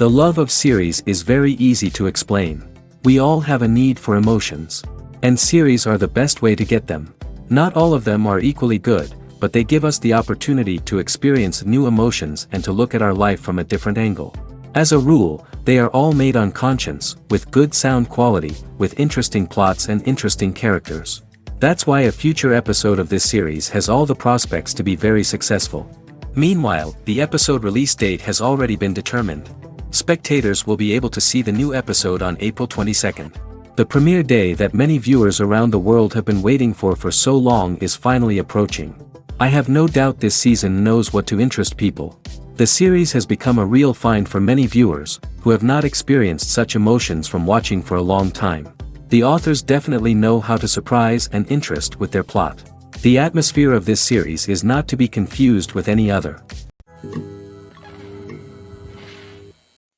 The love of series is very easy to explain. We all have a need for emotions. And series are the best way to get them. Not all of them are equally good, but they give us the opportunity to experience new emotions and to look at our life from a different angle. As a rule, they are all made on conscience, with good sound quality, with interesting plots and interesting characters. That's why a future episode of this series has all the prospects to be very successful. Meanwhile, the episode release date has already been determined. Spectators will be able to see the new episode on April 22nd. The premiere day that many viewers around the world have been waiting for so long is finally approaching. I have no doubt this season knows what to interest people. The series has become a real find for many viewers, who have not experienced such emotions from watching for a long time. The authors definitely know how to surprise and interest with their plot. The atmosphere of this series is not to be confused with any other.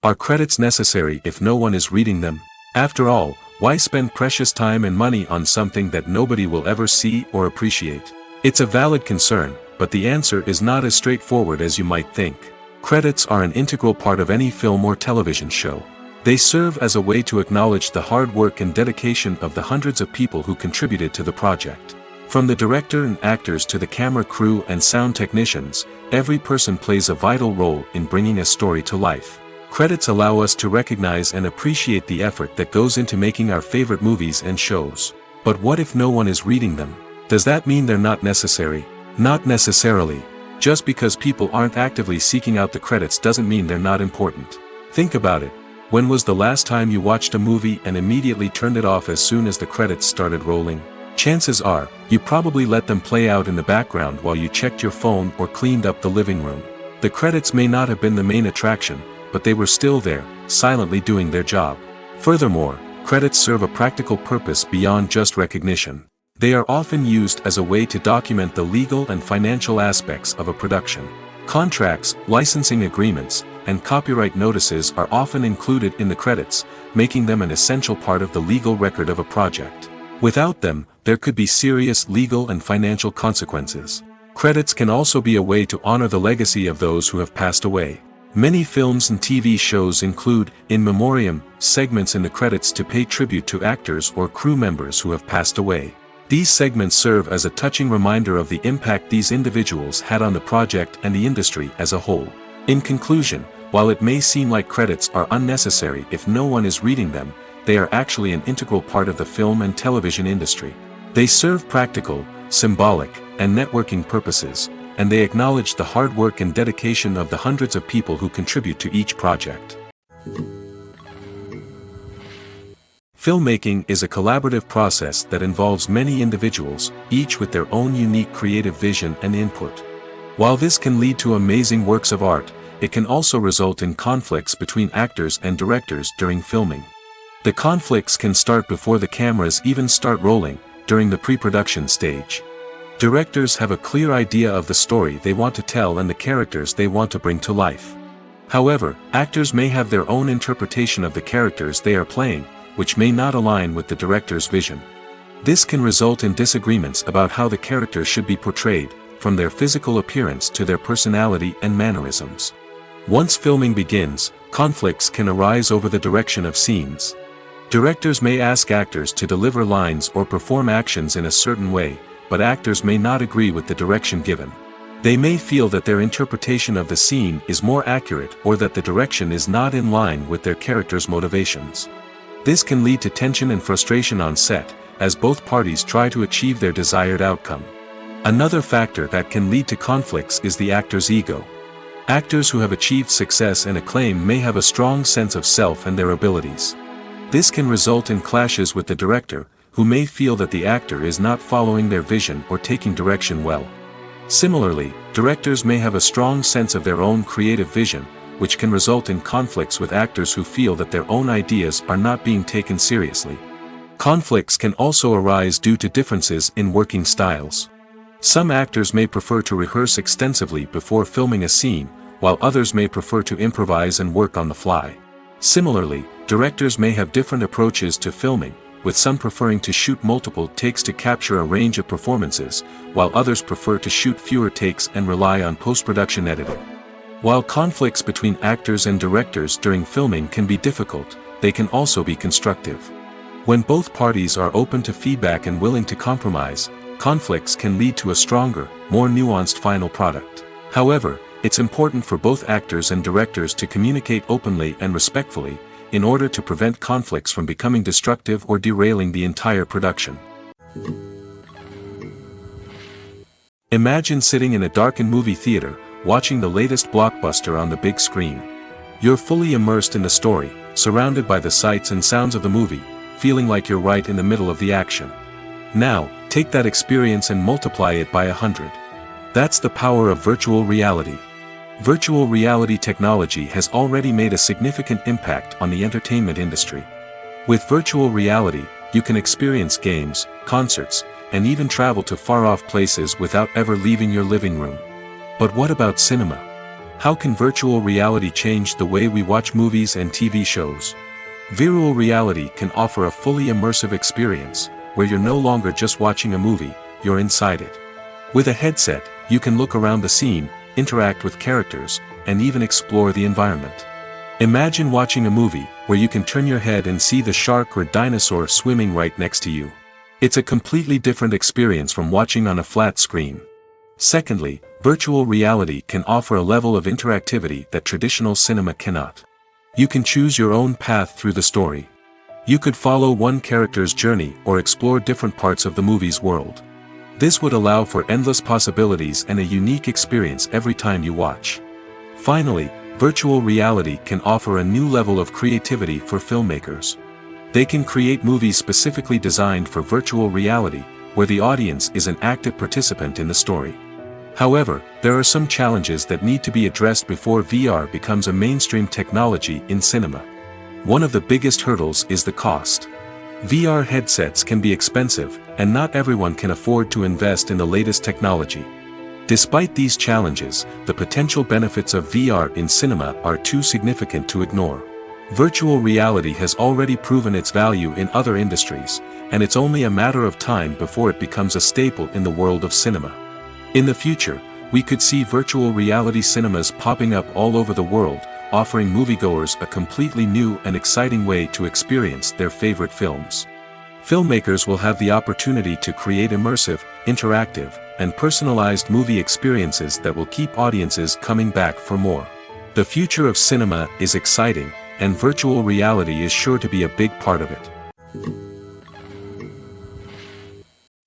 Are credits necessary if no one is reading them? After all, why spend precious time and money on something that nobody will ever see or appreciate? It's a valid concern, but the answer is not as straightforward as you might think. Credits are an integral part of any film or television show. They serve as a way to acknowledge the hard work and dedication of the hundreds of people who contributed to the project. From the director and actors to the camera crew and sound technicians, every person plays a vital role in bringing a story to life. Credits allow us to recognize and appreciate the effort that goes into making our favorite movies and shows. But what if no one is reading them? Does that mean they're not necessary? Not necessarily. Just because people aren't actively seeking out the credits doesn't mean they're not important. Think about it. When was the last time you watched a movie and immediately turned it off as soon as the credits started rolling? Chances are, you probably let them play out in the background while you checked your phone or cleaned up the living room. The credits may not have been the main attraction, but they were still there, silently doing their job. Furthermore, credits serve a practical purpose beyond just recognition. They are often used as a way to document the legal and financial aspects of a production. Contracts, licensing agreements, and copyright notices are often included in the credits, making them an essential part of the legal record of a project. Without them, there could be serious legal and financial consequences. Credits can also be a way to honor the legacy of those who have passed away. Many films and TV shows include, in memoriam, segments in the credits to pay tribute to actors or crew members who have passed away. These segments serve as a touching reminder of the impact these individuals had on the project and the industry as a whole. In conclusion, while it may seem like credits are unnecessary if no one is reading them, they are actually an integral part of the film and television industry. They serve practical, symbolic, and networking purposes, and they acknowledge the hard work and dedication of the hundreds of people who contribute to each project. Filmmaking is a collaborative process that involves many individuals, each with their own unique creative vision and input. While this can lead to amazing works of art, it can also result in conflicts between actors and directors during filming. The conflicts can start before the cameras even start rolling, during the pre-production stage. Directors have a clear idea of the story they want to tell and the characters they want to bring to life. However, actors may have their own interpretation of the characters they are playing, which may not align with the director's vision. This can result in disagreements about how the characters should be portrayed, from their physical appearance to their personality and mannerisms. Once filming begins, conflicts can arise over the direction of scenes. Directors may ask actors to deliver lines or perform actions in a certain way, but actors may not agree with the direction given. They may feel that their interpretation of the scene is more accurate or that the direction is not in line with their character's motivations. This can lead to tension and frustration on set, as both parties try to achieve their desired outcome. Another factor that can lead to conflicts is the actor's ego. Actors who have achieved success and acclaim may have a strong sense of self and their abilities. This can result in clashes with the director, who may feel that the actor is not following their vision or taking direction well. Similarly, directors may have a strong sense of their own creative vision, which can result in conflicts with actors who feel that their own ideas are not being taken seriously. Conflicts can also arise due to differences in working styles. Some actors may prefer to rehearse extensively before filming a scene, while others may prefer to improvise and work on the fly. Similarly, directors may have different approaches to filming, with some preferring to shoot multiple takes to capture a range of performances, while others prefer to shoot fewer takes and rely on post-production editing. While conflicts between actors and directors during filming can be difficult, they can also be constructive. When both parties are open to feedback and willing to compromise, conflicts can lead to a stronger, more nuanced final product. However, it's important for both actors and directors to communicate openly and respectfully, in order to prevent conflicts from becoming destructive or derailing the entire production. Imagine sitting in a darkened movie theater, watching the latest blockbuster on the big screen. You're fully immersed in the story, surrounded by the sights and sounds of the movie, feeling like you're right in the middle of the action. Now, take that experience and multiply it by 100. That's the power of virtual reality. Virtual reality technology has already made a significant impact on the entertainment industry. With virtual reality, you can experience games, concerts, and even travel to far-off places without ever leaving your living room. But what about cinema? How can virtual reality change the way we watch movies and TV shows? Virtual reality can offer a fully immersive experience, where you're no longer just watching a movie, you're inside it. With a headset, you can look around the scene, interact with characters, and even explore the environment. Imagine watching a movie, where you can turn your head and see the shark or dinosaur swimming right next to you. It's a completely different experience from watching on a flat screen. Secondly, virtual reality can offer a level of interactivity that traditional cinema cannot. You can choose your own path through the story. You could follow one character's journey or explore different parts of the movie's world. This would allow for endless possibilities and a unique experience every time you watch. Finally, virtual reality can offer a new level of creativity for filmmakers. They can create movies specifically designed for virtual reality, where the audience is an active participant in the story. However, there are some challenges that need to be addressed before VR becomes a mainstream technology in cinema. One of the biggest hurdles is the cost. VR headsets can be expensive, and not everyone can afford to invest in the latest technology. Despite these challenges, the potential benefits of VR in cinema are too significant to ignore. Virtual reality has already proven its value in other industries, and it's only a matter of time before it becomes a staple in the world of cinema. In the future, we could see virtual reality cinemas popping up all over the world, offering moviegoers a completely new and exciting way to experience their favorite films. Filmmakers will have the opportunity to create immersive, interactive, and personalized movie experiences that will keep audiences coming back for more. The future of cinema is exciting, and virtual reality is sure to be a big part of it.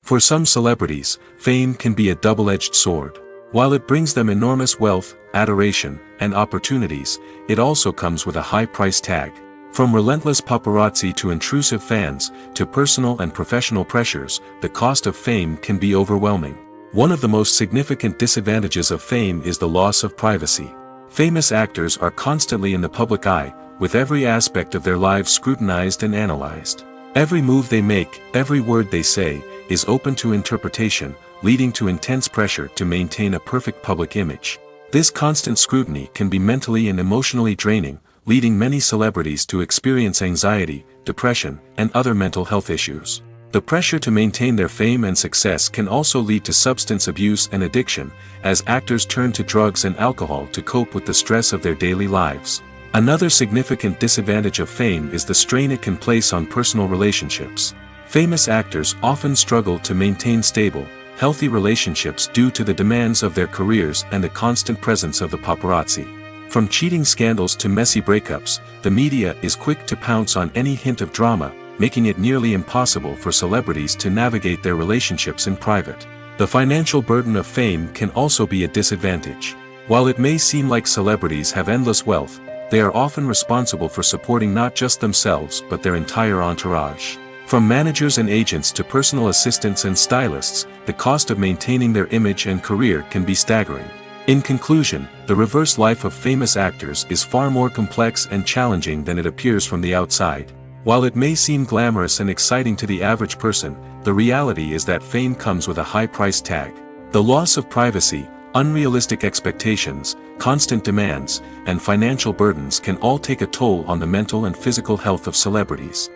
For some celebrities, fame can be a double-edged sword. While it brings them enormous wealth, adoration, and opportunities, it also comes with a high price tag. From relentless paparazzi to intrusive fans, to personal and professional pressures, the cost of fame can be overwhelming. One of the most significant disadvantages of fame is the loss of privacy. Famous actors are constantly in the public eye, with every aspect of their lives scrutinized and analyzed. Every move they make, every word they say, is open to interpretation, leading to intense pressure to maintain a perfect public image. This constant scrutiny can be mentally and emotionally draining, leading many celebrities to experience anxiety, depression, and other mental health issues. The pressure to maintain their fame and success can also lead to substance abuse and addiction, as actors turn to drugs and alcohol to cope with the stress of their daily lives. Another significant disadvantage of fame is the strain it can place on personal relationships. Famous actors often struggle to maintain stable, healthy relationships due to the demands of their careers and the constant presence of the paparazzi. From cheating scandals to messy breakups, the media is quick to pounce on any hint of drama, making it nearly impossible for celebrities to navigate their relationships in private. The financial burden of fame can also be a disadvantage. While it may seem like celebrities have endless wealth, they are often responsible for supporting not just themselves but their entire entourage. From managers and agents to personal assistants and stylists, the cost of maintaining their image and career can be staggering. In conclusion, the reverse life of famous actors is far more complex and challenging than it appears from the outside. While it may seem glamorous and exciting to the average person, the reality is that fame comes with a high price tag. The loss of privacy, unrealistic expectations, constant demands, and financial burdens can all take a toll on the mental and physical health of celebrities.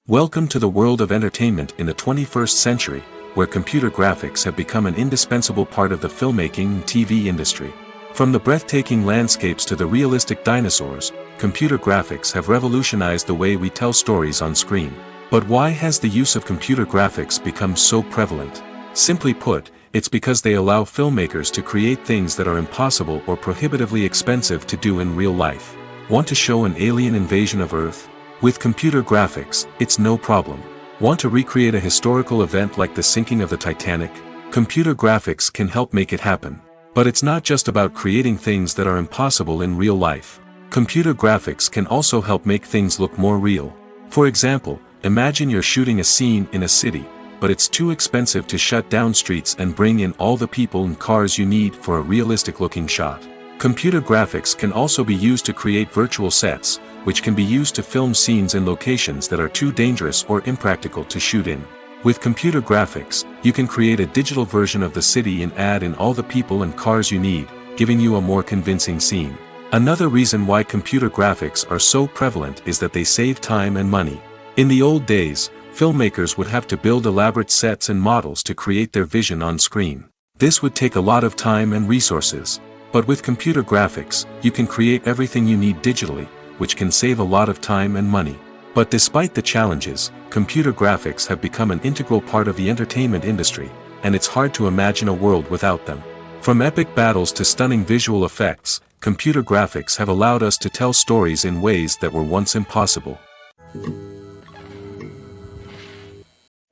Welcome to the world of entertainment in the 21st century, where computer graphics have become an indispensable part of the filmmaking and TV industry. From the breathtaking landscapes to the realistic dinosaurs, computer graphics have revolutionized the way we tell stories on screen. But why has the use of computer graphics become so prevalent? Simply put, it's because they allow filmmakers to create things that are impossible or prohibitively expensive to do in real life. Want to show an alien invasion of Earth? With computer graphics, it's no problem. Want to recreate a historical event like the sinking of the Titanic? Computer graphics can help make it happen. But it's not just about creating things that are impossible in real life. Computer graphics can also help make things look more real. For example, imagine you're shooting a scene in a city, but it's too expensive to shut down streets and bring in all the people and cars you need for a realistic-looking shot. Computer graphics can also be used to create virtual sets, which can be used to film scenes in locations that are too dangerous or impractical to shoot in. With computer graphics, you can create a digital version of the city and add in all the people and cars you need, giving you a more convincing scene. Another reason why computer graphics are so prevalent is that they save time and money. In the old days, filmmakers would have to build elaborate sets and models to create their vision on screen. This would take a lot of time and resources. But with computer graphics, you can create everything you need digitally, which can save a lot of time and money. But despite the challenges, computer graphics have become an integral part of the entertainment industry, and it's hard to imagine a world without them. From epic battles to stunning visual effects, computer graphics have allowed us to tell stories in ways that were once impossible.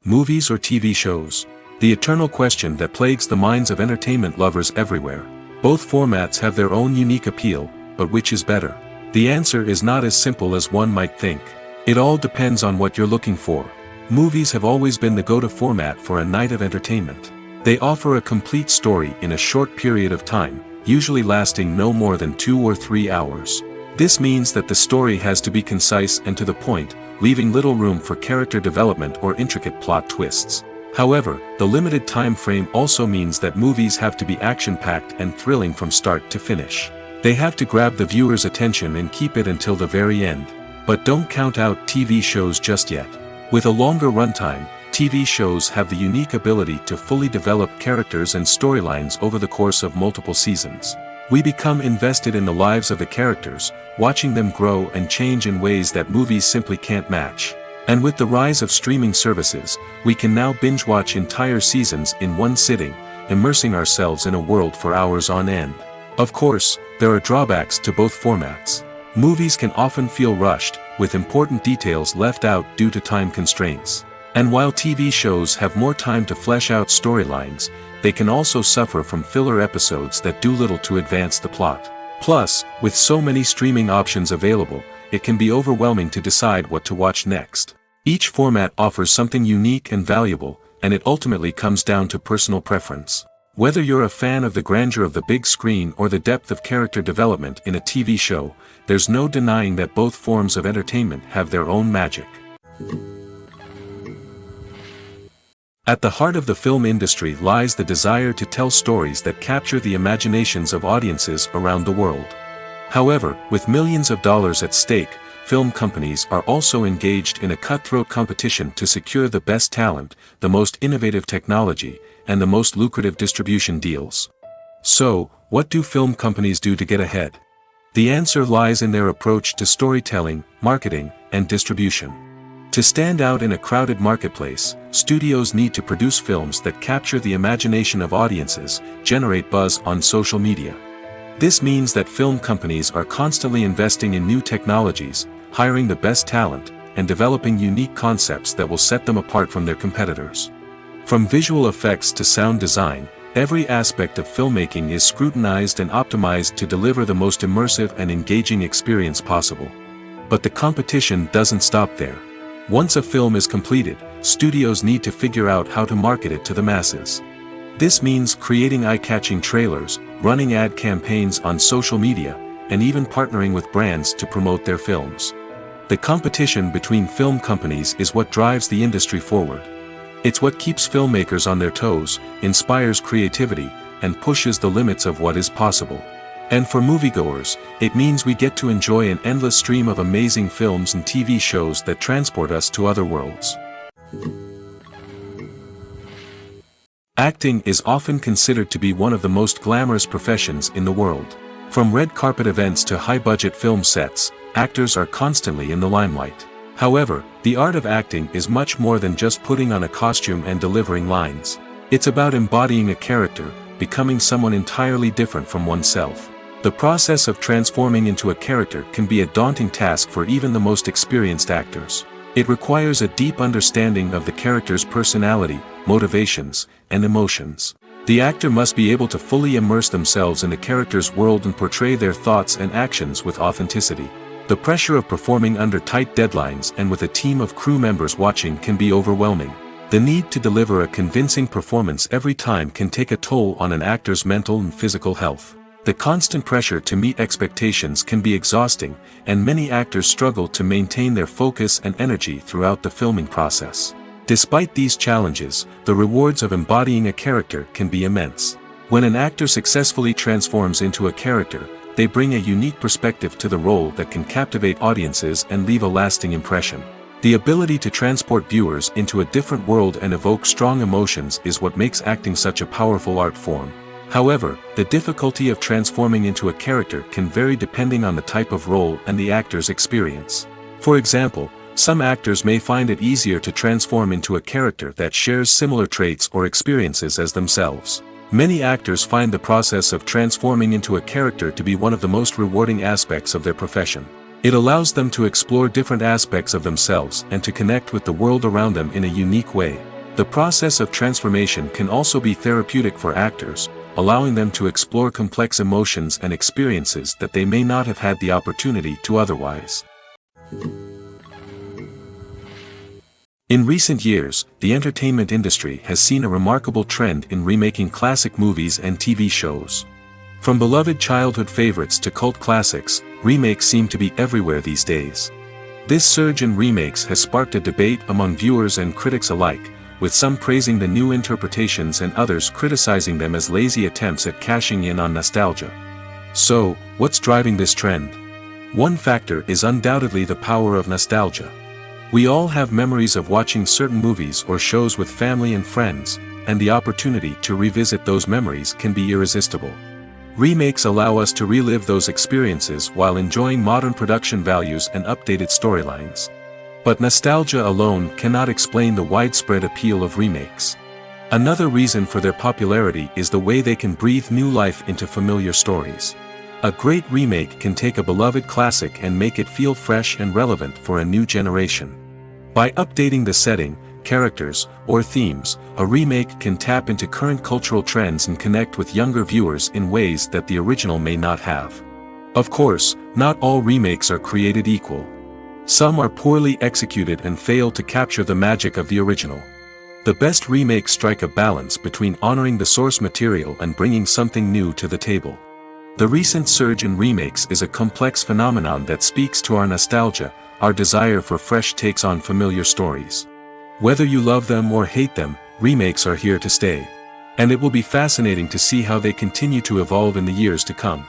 Movies or TV shows? The eternal question that plagues the minds of entertainment lovers everywhere. Both formats have their own unique appeal, but which is better? The answer is not as simple as one might think. It all depends on what you're looking for. Movies have always been the go-to format for a night of entertainment. They offer a complete story in a short period of time, usually lasting no more than 2 or 3 hours. This means that the story has to be concise and to the point, leaving little room for character development or intricate plot twists. However, the limited time frame also means that movies have to be action-packed and thrilling from start to finish. They have to grab the viewer's attention and keep it until the very end. But don't count out TV shows just yet. With a longer runtime, TV shows have the unique ability to fully develop characters and storylines over the course of multiple seasons. We become invested in the lives of the characters, watching them grow and change in ways that movies simply can't match. And with the rise of streaming services, we can now binge-watch entire seasons in one sitting, immersing ourselves in a world for hours on end. Of course, there are drawbacks to both formats. Movies can often feel rushed, with important details left out due to time constraints. And while TV shows have more time to flesh out storylines, they can also suffer from filler episodes that do little to advance the plot. Plus, with so many streaming options available, it can be overwhelming to decide what to watch next. Each format offers something unique and valuable, and it ultimately comes down to personal preference. Whether you're a fan of the grandeur of the big screen or the depth of character development in a TV show, there's no denying that both forms of entertainment have their own magic. At the heart of the film industry lies the desire to tell stories that capture the imaginations of audiences around the world. However, with millions of dollars at stake, film companies are also engaged in a cutthroat competition to secure the best talent, the most innovative technology, and the most lucrative distribution deals. So, what do film companies do to get ahead? The answer lies in their approach to storytelling, marketing, and distribution. To stand out in a crowded marketplace, studios need to produce films that capture the imagination of audiences, generate buzz on social media. This means that film companies are constantly investing in new technologies, hiring the best talent, and developing unique concepts that will set them apart from their competitors. From visual effects to sound design, every aspect of filmmaking is scrutinized and optimized to deliver the most immersive and engaging experience possible. But the competition doesn't stop there. Once a film is completed, studios need to figure out how to market it to the masses. This means creating eye-catching trailers, running ad campaigns on social media, and even partnering with brands to promote their films. The competition between film companies is what drives the industry forward. It's what keeps filmmakers on their toes, inspires creativity, and pushes the limits of what is possible. And for moviegoers, it means we get to enjoy an endless stream of amazing films and TV shows that transport us to other worlds. Acting is often considered to be one of the most glamorous professions in the world. From red carpet events to high-budget film sets, actors are constantly in the limelight. However, the art of acting is much more than just putting on a costume and delivering lines. It's about embodying a character, becoming someone entirely different from oneself. The process of transforming into a character can be a daunting task for even the most experienced actors. It requires a deep understanding of the character's personality, motivations, and emotions. The actor must be able to fully immerse themselves in the character's world and portray their thoughts and actions with authenticity. The pressure of performing under tight deadlines and with a team of crew members watching can be overwhelming. The need to deliver a convincing performance every time can take a toll on an actor's mental and physical health. The constant pressure to meet expectations can be exhausting, and many actors struggle to maintain their focus and energy throughout the filming process. Despite these challenges, the rewards of embodying a character can be immense. When an actor successfully transforms into a character, they bring a unique perspective to the role that can captivate audiences and leave a lasting impression. The ability to transport viewers into a different world and evoke strong emotions is what makes acting such a powerful art form. However, the difficulty of transforming into a character can vary depending on the type of role and the actor's experience. For example, some actors may find it easier to transform into a character that shares similar traits or experiences as themselves. Many actors find the process of transforming into a character to be one of the most rewarding aspects of their profession. It allows them to explore different aspects of themselves and to connect with the world around them in a unique way. The process of transformation can also be therapeutic for actors, allowing them to explore complex emotions and experiences that they may not have had the opportunity to otherwise. In recent years, the entertainment industry has seen a remarkable trend in remaking classic movies and TV shows. From beloved childhood favorites to cult classics, remakes seem to be everywhere these days. This surge in remakes has sparked a debate among viewers and critics alike, with some praising the new interpretations and others criticizing them as lazy attempts at cashing in on nostalgia. So, what's driving this trend? One factor is undoubtedly the power of nostalgia. We all have memories of watching certain movies or shows with family and friends, and the opportunity to revisit those memories can be irresistible. Remakes allow us to relive those experiences while enjoying modern production values and updated storylines. But nostalgia alone cannot explain the widespread appeal of remakes. Another reason for their popularity is the way they can breathe new life into familiar stories. A great remake can take a beloved classic and make it feel fresh and relevant for a new generation. By updating the setting, characters, or themes, a remake can tap into current cultural trends and connect with younger viewers in ways that the original may not have. Of course, not all remakes are created equal. Some are poorly executed and fail to capture the magic of the original. The best remakes strike a balance between honoring the source material and bringing something new to the table. The recent surge in remakes is a complex phenomenon that speaks to our nostalgia, our desire for fresh takes on familiar stories. Whether you love them or hate them, remakes are here to stay. And it will be fascinating to see how they continue to evolve in the years to come.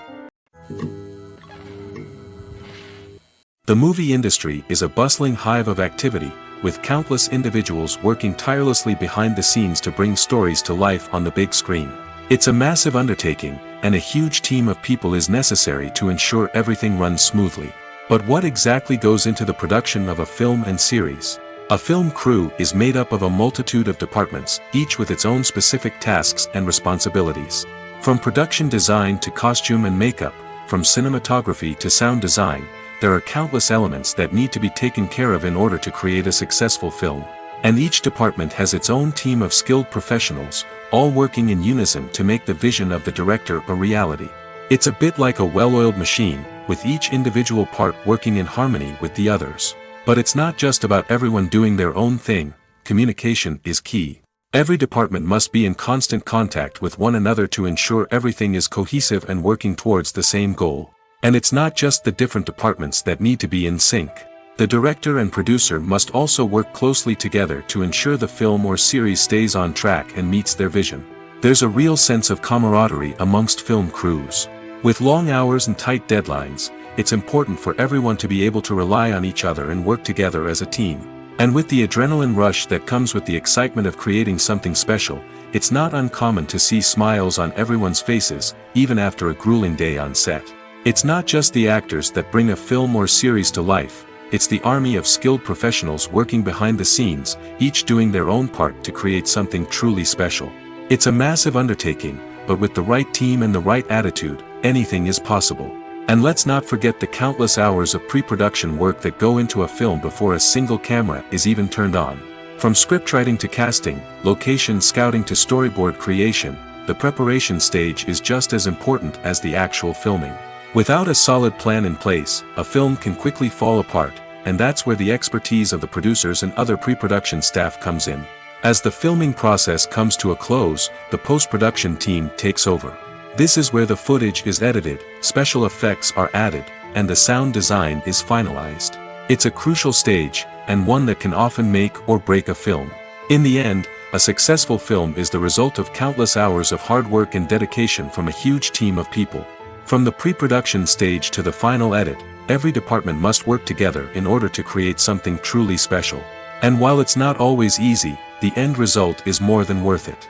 The movie industry is a bustling hive of activity, with countless individuals working tirelessly behind the scenes to bring stories to life on the big screen. It's a massive undertaking, and a huge team of people is necessary to ensure everything runs smoothly. But what exactly goes into the production of a film and series? A film crew is made up of a multitude of departments, each with its own specific tasks and responsibilities. From production design to costume and makeup, from cinematography to sound design, there are countless elements that need to be taken care of in order to create a successful film. And each department has its own team of skilled professionals, all working in unison to make the vision of the director a reality. It's a bit like a well-oiled machine, with each individual part working in harmony with the others. But it's not just about everyone doing their own thing. Communication is key. Every department must be in constant contact with one another to ensure everything is cohesive and working towards the same goal. And it's not just the different departments that need to be in sync. The director and producer must also work closely together to ensure the film or series stays on track and meets their vision. There's a real sense of camaraderie amongst film crews. With long hours and tight deadlines, it's important for everyone to be able to rely on each other and work together as a team. And with the adrenaline rush that comes with the excitement of creating something special, it's not uncommon to see smiles on everyone's faces, even after a grueling day on set. It's not just the actors that bring a film or series to life, it's the army of skilled professionals working behind the scenes, each doing their own part to create something truly special. It's a massive undertaking, but with the right team and the right attitude, anything is possible. And let's not forget the countless hours of pre-production work that go into a film before a single camera is even turned on. From scriptwriting to casting, location scouting to storyboard creation, the preparation stage is just as important as the actual filming. Without a solid plan in place, a film can quickly fall apart, and that's where the expertise of the producers and other pre-production staff comes in. As the filming process comes to a close, the post-production team takes over. This is where the footage is edited, special effects are added, and the sound design is finalized. It's a crucial stage, and one that can often make or break a film. In the end, a successful film is the result of countless hours of hard work and dedication from a huge team of people. From the pre-production stage to the final edit, every department must work together in order to create something truly special. And while it's not always easy, the end result is more than worth it.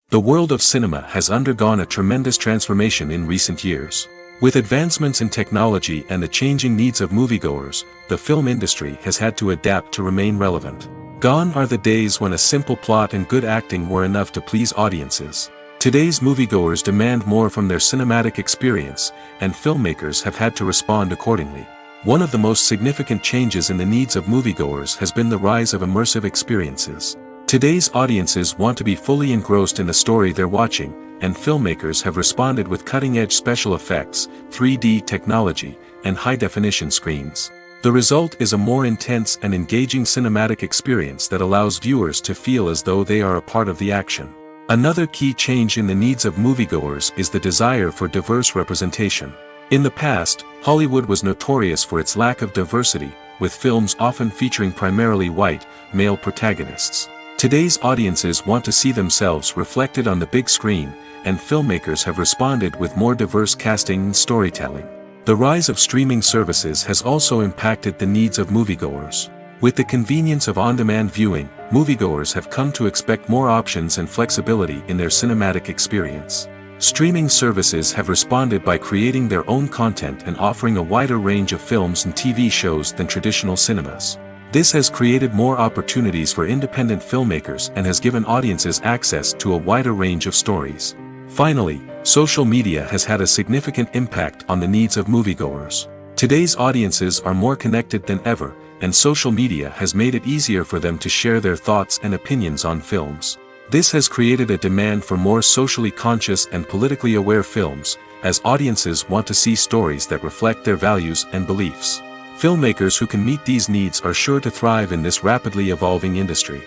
The world of cinema has undergone a tremendous transformation in recent years. With advancements in technology and the changing needs of moviegoers, the film industry has had to adapt to remain relevant. Gone are the days when a simple plot and good acting were enough to please audiences. Today's moviegoers demand more from their cinematic experience, and filmmakers have had to respond accordingly. One of the most significant changes in the needs of moviegoers has been the rise of immersive experiences. Today's audiences want to be fully engrossed in the story they're watching, and filmmakers have responded with cutting-edge special effects, 3D technology, and high-definition screens. The result is a more intense and engaging cinematic experience that allows viewers to feel as though they are a part of the action. Another key change in the needs of moviegoers is the desire for diverse representation. In the past, Hollywood was notorious for its lack of diversity, with films often featuring primarily white, male protagonists. Today's audiences want to see themselves reflected on the big screen, and filmmakers have responded with more diverse casting and storytelling. The rise of streaming services has also impacted the needs of moviegoers. With the convenience of on-demand viewing, moviegoers have come to expect more options and flexibility in their cinematic experience. Streaming services have responded by creating their own content and offering a wider range of films and TV shows than traditional cinemas. This has created more opportunities for independent filmmakers and has given audiences access to a wider range of stories. Finally, social media has had a significant impact on the needs of moviegoers. Today's audiences are more connected than ever, and social media has made it easier for them to share their thoughts and opinions on films. This has created a demand for more socially conscious and politically aware films, as audiences want to see stories that reflect their values and beliefs. Filmmakers who can meet these needs are sure to thrive in this rapidly evolving industry.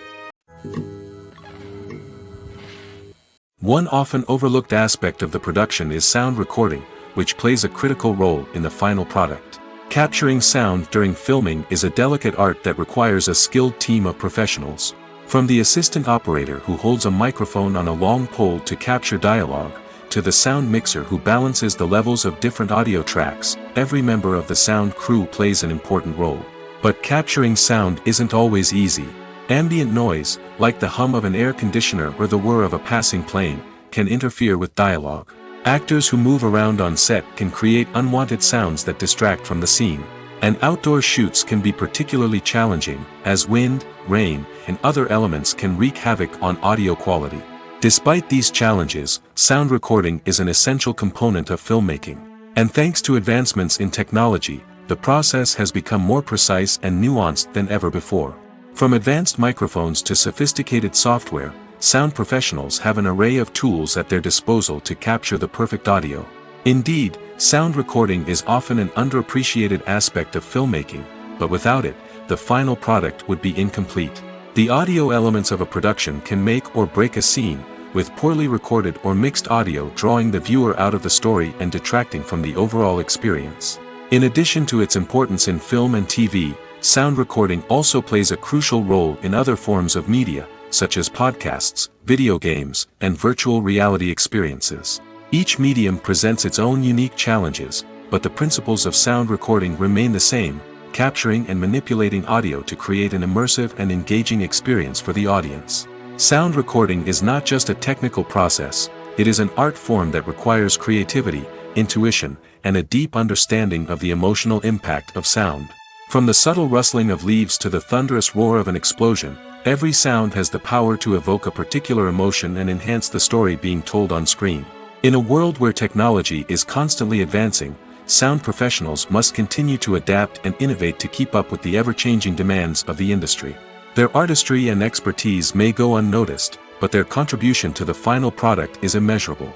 One often overlooked aspect of the production is sound recording, which plays a critical role in the final product. Capturing sound during filming is a delicate art that requires a skilled team of professionals. From the assistant operator who holds a microphone on a long pole to capture dialogue, to the sound mixer who balances the levels of different audio tracks, every member of the sound crew plays an important role. But capturing sound isn't always easy. Ambient noise, like the hum of an air conditioner or the whir of a passing plane, can interfere with dialogue. Actors who move around on set can create unwanted sounds that distract from the scene. And outdoor shoots can be particularly challenging, as wind, rain, and other elements can wreak havoc on audio quality. Despite these challenges, sound recording is an essential component of filmmaking. And thanks to advancements in technology, the process has become more precise and nuanced than ever before. From advanced microphones to sophisticated software, sound professionals have an array of tools at their disposal to capture the perfect audio. Indeed, sound recording is often an underappreciated aspect of filmmaking, but without it, the final product would be incomplete. The audio elements of a production can make or break a scene, with poorly recorded or mixed audio drawing the viewer out of the story and detracting from the overall experience. In addition to its importance in film and TV, sound recording also plays a crucial role in other forms of media, such as podcasts, video games, and virtual reality experiences. Each medium presents its own unique challenges, but the principles of sound recording remain the same: capturing and manipulating audio to create an immersive and engaging experience for the audience. Sound recording is not just a technical process, it is an art form that requires creativity, intuition, and a deep understanding of the emotional impact of sound. From the subtle rustling of leaves to the thunderous roar of an explosion, every sound has the power to evoke a particular emotion and enhance the story being told on screen. In a world where technology is constantly advancing, sound professionals must continue to adapt and innovate to keep up with the ever-changing demands of the industry. Their artistry and expertise may go unnoticed, but their contribution to the final product is immeasurable.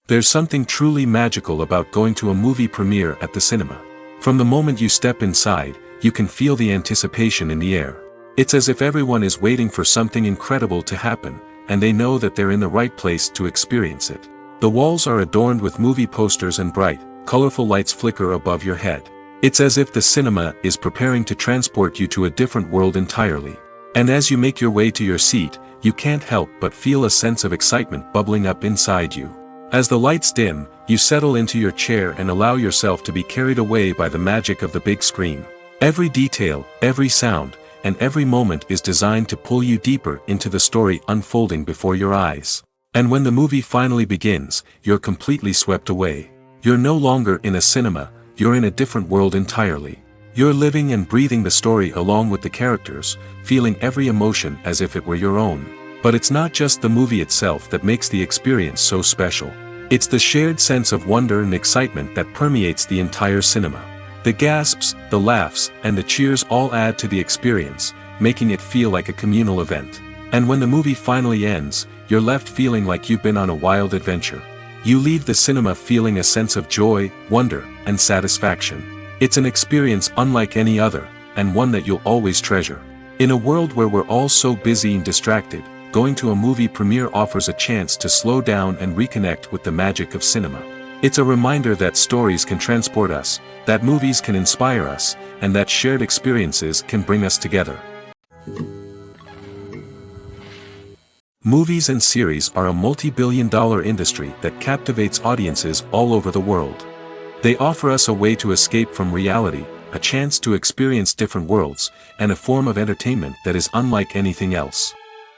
There's something truly magical about going to a movie premiere at the cinema. From the moment you step inside, you can feel the anticipation in the air. It's as if everyone is waiting for something incredible to happen, and they know that they're in the right place to experience it. The walls are adorned with movie posters and bright, colorful lights flicker above your head. It's as if the cinema is preparing to transport you to a different world entirely. And as you make your way to your seat, you can't help but feel a sense of excitement bubbling up inside you. As the lights dim, you settle into your chair and allow yourself to be carried away by the magic of the big screen. Every detail, every sound, and every moment is designed to pull you deeper into the story unfolding before your eyes. And when the movie finally begins, you're completely swept away. You're no longer in a cinema, you're in a different world entirely. You're living and breathing the story along with the characters, feeling every emotion as if it were your own. But it's not just the movie itself that makes the experience so special. It's the shared sense of wonder and excitement that permeates the entire cinema. The gasps, the laughs, and the cheers all add to the experience, making it feel like a communal event. And when the movie finally ends, you're left feeling like you've been on a wild adventure. You leave the cinema feeling a sense of joy, wonder, and satisfaction. It's an experience unlike any other, and one that you'll always treasure. In a world where we're all so busy and distracted, going to a movie premiere offers a chance to slow down and reconnect with the magic of cinema. It's a reminder that stories can transport us, that movies can inspire us, and that shared experiences can bring us together. Movies and series are a multi-billion-dollar industry that captivates audiences all over the world. They offer us a way to escape from reality, a chance to experience different worlds, and a form of entertainment that is unlike anything else.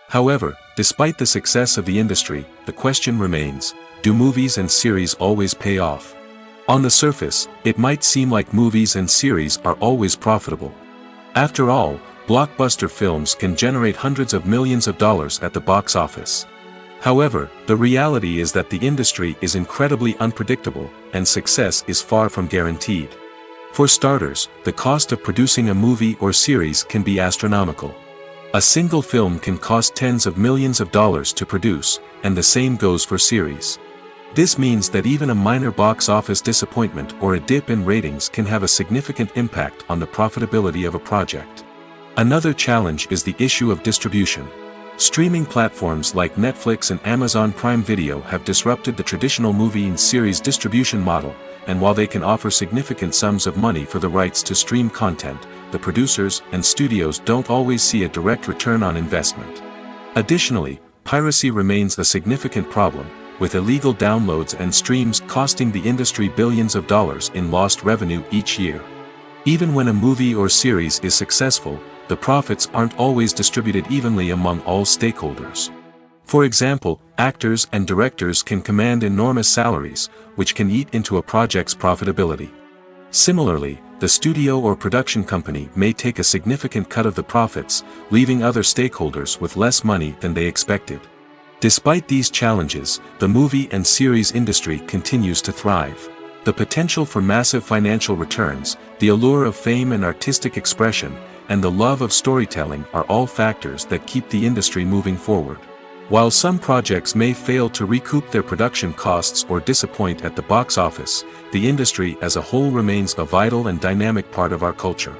However, despite the success of the industry, the question remains, do movies and series always pay off? On the surface, it might seem like movies and series are always profitable. After all, blockbuster films can generate hundreds of millions of dollars at the box office. However, the reality is that the industry is incredibly unpredictable, and success is far from guaranteed. For starters, the cost of producing a movie or series can be astronomical. A single film can cost tens of millions of dollars to produce, and the same goes for series. This means that even a minor box office disappointment or a dip in ratings can have a significant impact on the profitability of a project. Another challenge is the issue of distribution. Streaming platforms like Netflix and Amazon Prime Video have disrupted the traditional movie and series distribution model, and while they can offer significant sums of money for the rights to stream content, the producers and studios don't always see a direct return on investment. Additionally, piracy remains a significant problem, with illegal downloads and streams costing the industry billions of dollars in lost revenue each year. Even when a movie or series is successful, the profits aren't always distributed evenly among all stakeholders. For example, actors and directors can command enormous salaries, which can eat into a project's profitability. Similarly, the studio or production company may take a significant cut of the profits, leaving other stakeholders with less money than they expected. Despite these challenges, the movie and series industry continues to thrive. The potential for massive financial returns, the allure of fame and artistic expression, and the love of storytelling are all factors that keep the industry moving forward. While some projects may fail to recoup their production costs or disappoint at the box office, the industry as a whole remains a vital and dynamic part of our culture.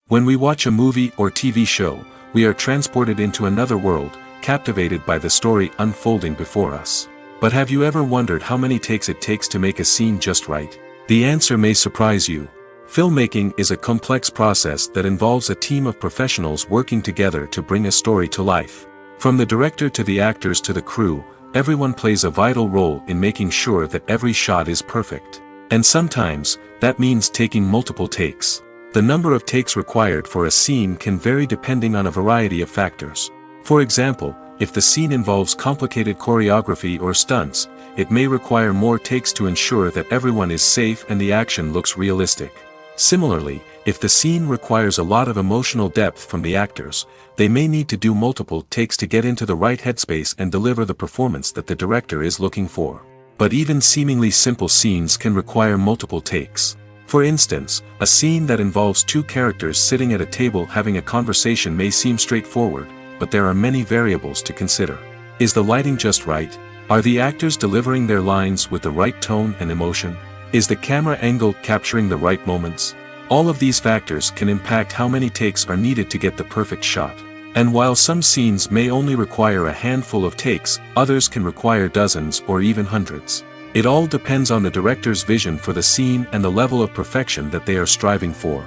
When we watch a movie or TV show, we are transported into another world, captivated by the story unfolding before us. But have you ever wondered how many takes it takes to make a scene just right? The answer may surprise you. Filmmaking is a complex process that involves a team of professionals working together to bring a story to life. From the director to the actors to the crew, everyone plays a vital role in making sure that every shot is perfect. And sometimes, that means taking multiple takes. The number of takes required for a scene can vary depending on a variety of factors. For example, if the scene involves complicated choreography or stunts, it may require more takes to ensure that everyone is safe and the action looks realistic. Similarly, if the scene requires a lot of emotional depth from the actors, they may need to do multiple takes to get into the right headspace and deliver the performance that the director is looking for. But even seemingly simple scenes can require multiple takes. For instance, a scene that involves two characters sitting at a table having a conversation may seem straightforward, but there are many variables to consider. Is the lighting just right? Are the actors delivering their lines with the right tone and emotion? Is the camera angle capturing the right moments? All of these factors can impact how many takes are needed to get the perfect shot. And while some scenes may only require a handful of takes, others can require dozens or even hundreds. It all depends on the director's vision for the scene and the level of perfection that they are striving for.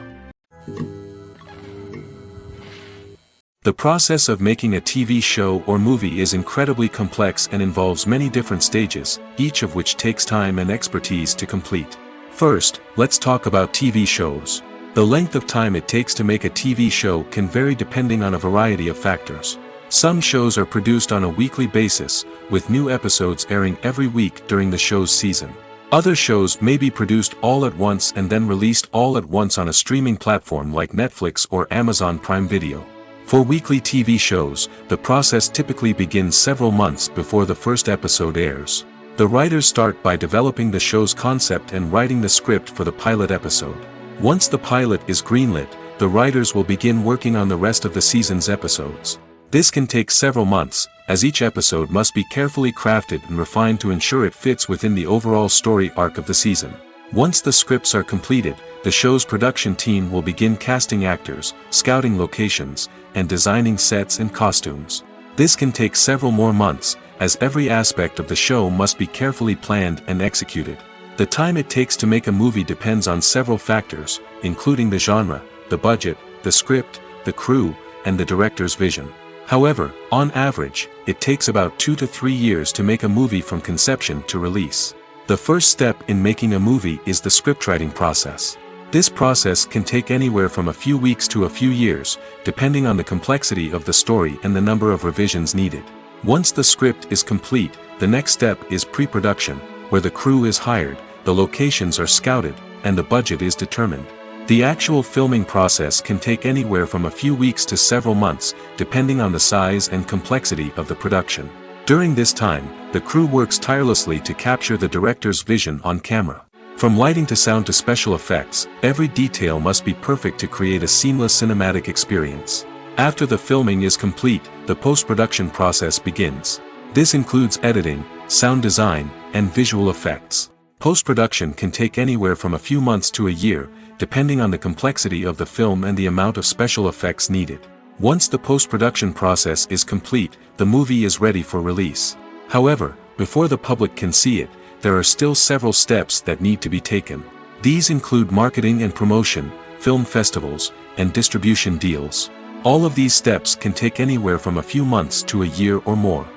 The process of making a TV show or movie is incredibly complex and involves many different stages, each of which takes time and expertise to complete. First, let's talk about TV shows. The length of time it takes to make a TV show can vary depending on a variety of factors. Some shows are produced on a weekly basis, with new episodes airing every week during the show's season. Other shows may be produced all at once and then released all at once on a streaming platform like Netflix or Amazon Prime Video. For weekly TV shows, the process typically begins several months before the first episode airs. The writers start by developing the show's concept and writing the script for the pilot episode. Once the pilot is greenlit, the writers will begin working on the rest of the season's episodes. This can take several months, as each episode must be carefully crafted and refined to ensure it fits within the overall story arc of the season. Once the scripts are completed, the show's production team will begin casting actors, scouting locations, and designing sets and costumes. This can take several more months, as every aspect of the show must be carefully planned and executed. The time it takes to make a movie depends on several factors, including the genre, the budget, the script, the crew, and the director's vision. However, on average, it takes about 2 to 3 years to make a movie from conception to release. The first step in making a movie is the scriptwriting process. This process can take anywhere from a few weeks to a few years, depending on the complexity of the story and the number of revisions needed. Once the script is complete, the next step is pre-production, where the crew is hired, the locations are scouted, and the budget is determined. The actual filming process can take anywhere from a few weeks to several months, depending on the size and complexity of the production. During this time, the crew works tirelessly to capture the director's vision on camera. From lighting to sound to special effects, every detail must be perfect to create a seamless cinematic experience. After the filming is complete, the post-production process begins. This includes editing, sound design, and visual effects. Post-production can take anywhere from a few months to a year, depending on the complexity of the film and the amount of special effects needed. Once the post-production process is complete, the movie is ready for release. However, before the public can see it, there are still several steps that need to be taken. These include marketing and promotion, film festivals, and distribution deals. All of these steps can take anywhere from a few months to a year or more.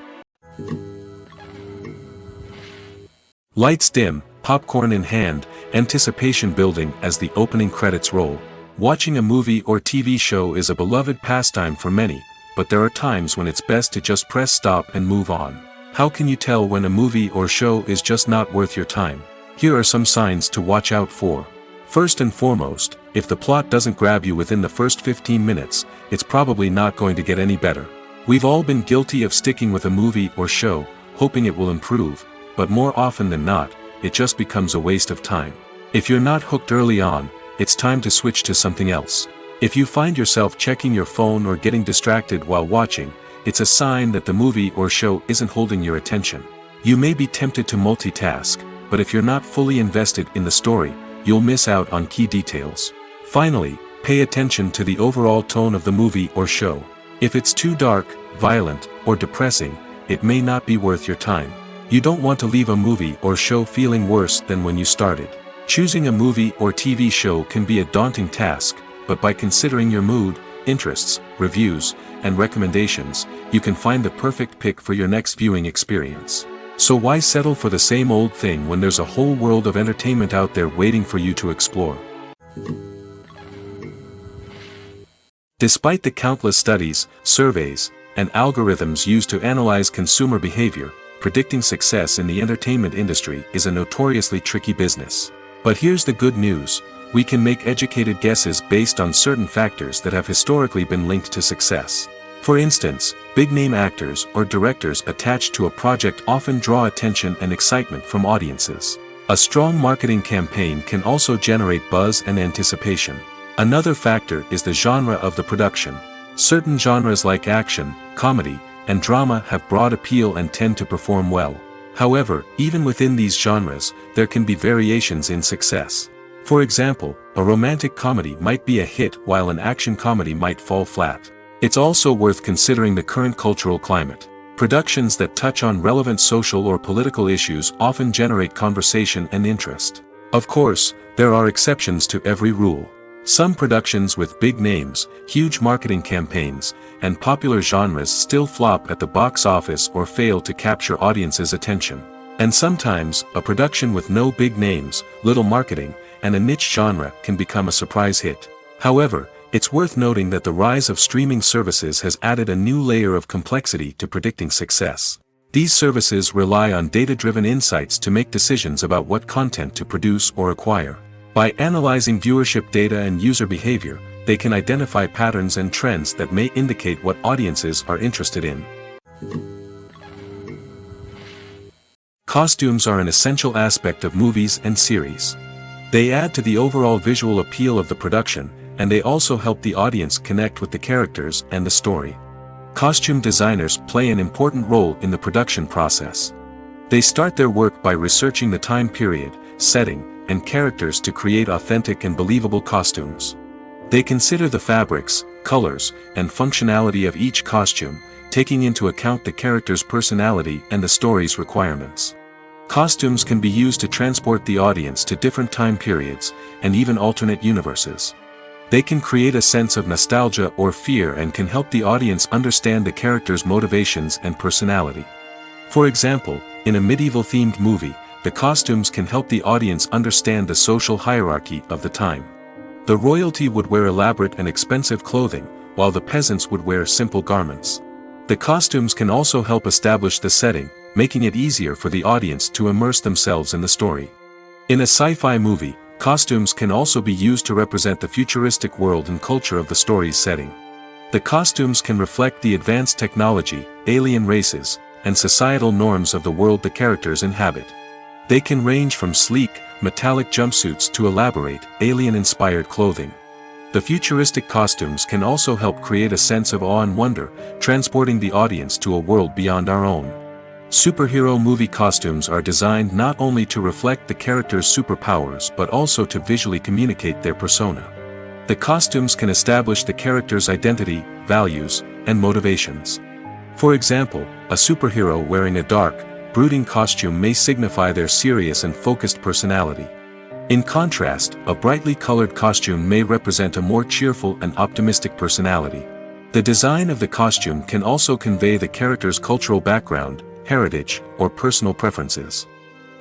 Lights dim, popcorn in hand, anticipation building as the opening credits roll. Watching a movie or TV show is a beloved pastime for many, but there are times when it's best to just press stop and move on. How can you tell when a movie or show is just not worth your time? Here are some signs to watch out for. First and foremost, if the plot doesn't grab you within the first 15 minutes, it's probably not going to get any better. We've all been guilty of sticking with a movie or show, hoping it will improve, but more often than not, it just becomes a waste of time. If you're not hooked early on, it's time to switch to something else. If you find yourself checking your phone or getting distracted while watching, it's a sign that the movie or show isn't holding your attention. You may be tempted to multitask, but if you're not fully invested in the story, you'll miss out on key details. Finally, pay attention to the overall tone of the movie or show. If it's too dark, violent, or depressing, it may not be worth your time. You don't want to leave a movie or show feeling worse than when you started. Choosing a movie or TV show can be a daunting task, but by considering your mood, interests, reviews, and recommendations, you can find the perfect pick for your next viewing experience. So why settle for the same old thing when there's a whole world of entertainment out there waiting for you to explore? Despite the countless studies, surveys, and algorithms used to analyze consumer behavior, predicting success in the entertainment industry is a notoriously tricky business. But here's the good news: we can make educated guesses based on certain factors that have historically been linked to success. For instance, big-name actors or directors attached to a project often draw attention and excitement from audiences. A strong marketing campaign can also generate buzz and anticipation. Another factor is the genre of the production. Certain genres like action, comedy, and drama have broad appeal and tend to perform well. However, even within these genres, there can be variations in success. For example, a romantic comedy might be a hit while an action comedy might fall flat. It's also worth considering the current cultural climate. Productions that touch on relevant social or political issues often generate conversation and interest. Of course, there are exceptions to every rule. Some productions with big names, huge marketing campaigns, and popular genres still flop at the box office or fail to capture audiences' attention. And sometimes, a production with no big names, little marketing, and a niche genre can become a surprise hit. However, it's worth noting that the rise of streaming services has added a new layer of complexity to predicting success. These services rely on data-driven insights to make decisions about what content to produce or acquire. By analyzing viewership data and user behavior, they can identify patterns and trends that may indicate what audiences are interested in. Costumes are an essential aspect of movies and series. They add to the overall visual appeal of the production, and they also help the audience connect with the characters and the story. Costume designers play an important role in the production process. They start their work by researching the time period, setting, and characters to create authentic and believable costumes. They consider the fabrics, colors, and functionality of each costume, taking into account the character's personality and the story's requirements. Costumes can be used to transport the audience to different time periods, and even alternate universes. They can create a sense of nostalgia or fear and can help the audience understand the character's motivations and personality. For example, in a medieval-themed movie, the costumes can help the audience understand the social hierarchy of the time. The royalty would wear elaborate and expensive clothing, while the peasants would wear simple garments. The costumes can also help establish the setting, making it easier for the audience to immerse themselves in the story. In a sci-fi movie, costumes can also be used to represent the futuristic world and culture of the story's setting. The costumes can reflect the advanced technology, alien races, and societal norms of the world the characters inhabit. They can range from sleek, metallic jumpsuits to elaborate, alien-inspired clothing. The futuristic costumes can also help create a sense of awe and wonder, transporting the audience to a world beyond our own. Superhero movie costumes are designed not only to reflect the character's superpowers but also to visually communicate their persona. The costumes can establish the character's identity, values, and motivations. For example, a superhero wearing a dark, brooding costume may signify their serious and focused personality. In contrast, a brightly colored costume may represent a more cheerful and optimistic personality. The design of the costume can also convey the character's cultural background, heritage, or personal preferences.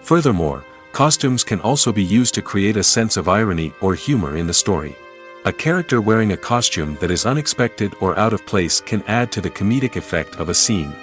Furthermore, costumes can also be used to create a sense of irony or humor in the story. A character wearing a costume that is unexpected or out of place can add to the comedic effect of a scene.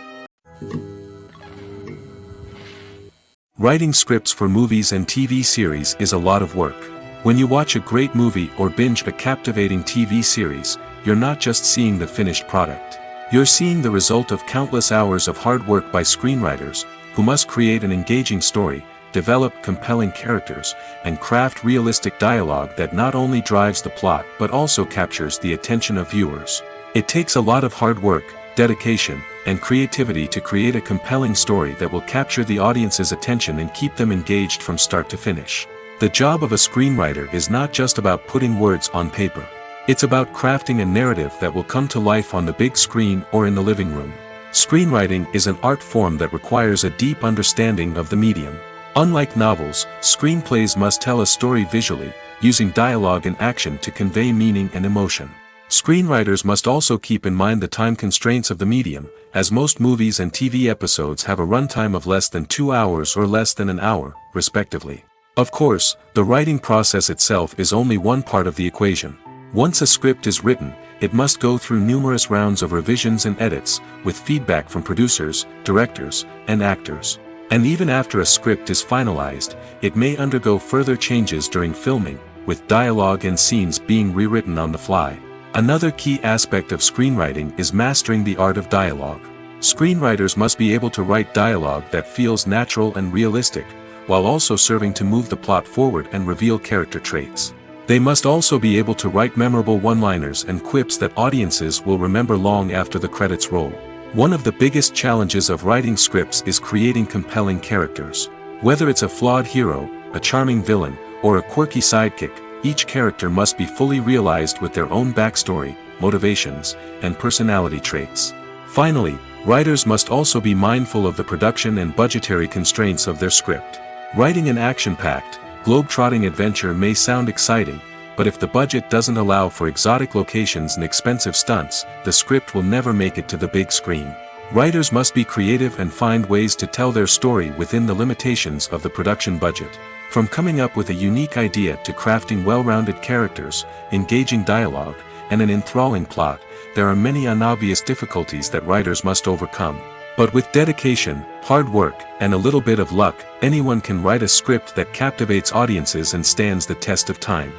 Writing scripts for movies and TV series is a lot of work. When you watch a great movie or binge a captivating TV series, you're not just seeing the finished product. You're seeing the result of countless hours of hard work by screenwriters, who must create an engaging story, develop compelling characters, and craft realistic dialogue that not only drives the plot but also captures the attention of viewers. It takes a lot of hard work, dedication, and creativity to create a compelling story that will capture the audience's attention and keep them engaged from start to finish. The job of a screenwriter is not just about putting words on paper. It's about crafting a narrative that will come to life on the big screen or in the living room. Screenwriting is an art form that requires a deep understanding of the medium. Unlike novels, screenplays must tell a story visually, using dialogue and action to convey meaning and emotion. Screenwriters must also keep in mind the time constraints of the medium, as most movies and TV episodes have a runtime of less than 2 hours or less than an hour, respectively. Of course, the writing process itself is only one part of the equation. Once a script is written, it must go through numerous rounds of revisions and edits, with feedback from producers, directors, and actors. And even after a script is finalized, it may undergo further changes during filming, with dialogue and scenes being rewritten on the fly. Another key aspect of screenwriting is mastering the art of dialogue. Screenwriters must be able to write dialogue that feels natural and realistic, while also serving to move the plot forward and reveal character traits. They must also be able to write memorable one-liners and quips that audiences will remember long after the credits roll. One of the biggest challenges of writing scripts is creating compelling characters. Whether it's a flawed hero, a charming villain, or a quirky sidekick, each character must be fully realized with their own backstory, motivations, and personality traits. Finally, writers must also be mindful of the production and budgetary constraints of their script. Writing an action-packed, globe-trotting adventure may sound exciting, but if the budget doesn't allow for exotic locations and expensive stunts, the script will never make it to the big screen. Writers must be creative and find ways to tell their story within the limitations of the production budget. From coming up with a unique idea to crafting well-rounded characters, engaging dialogue, and an enthralling plot, there are many unobvious difficulties that writers must overcome. But with dedication, hard work, and a little bit of luck, anyone can write a script that captivates audiences and stands the test of time.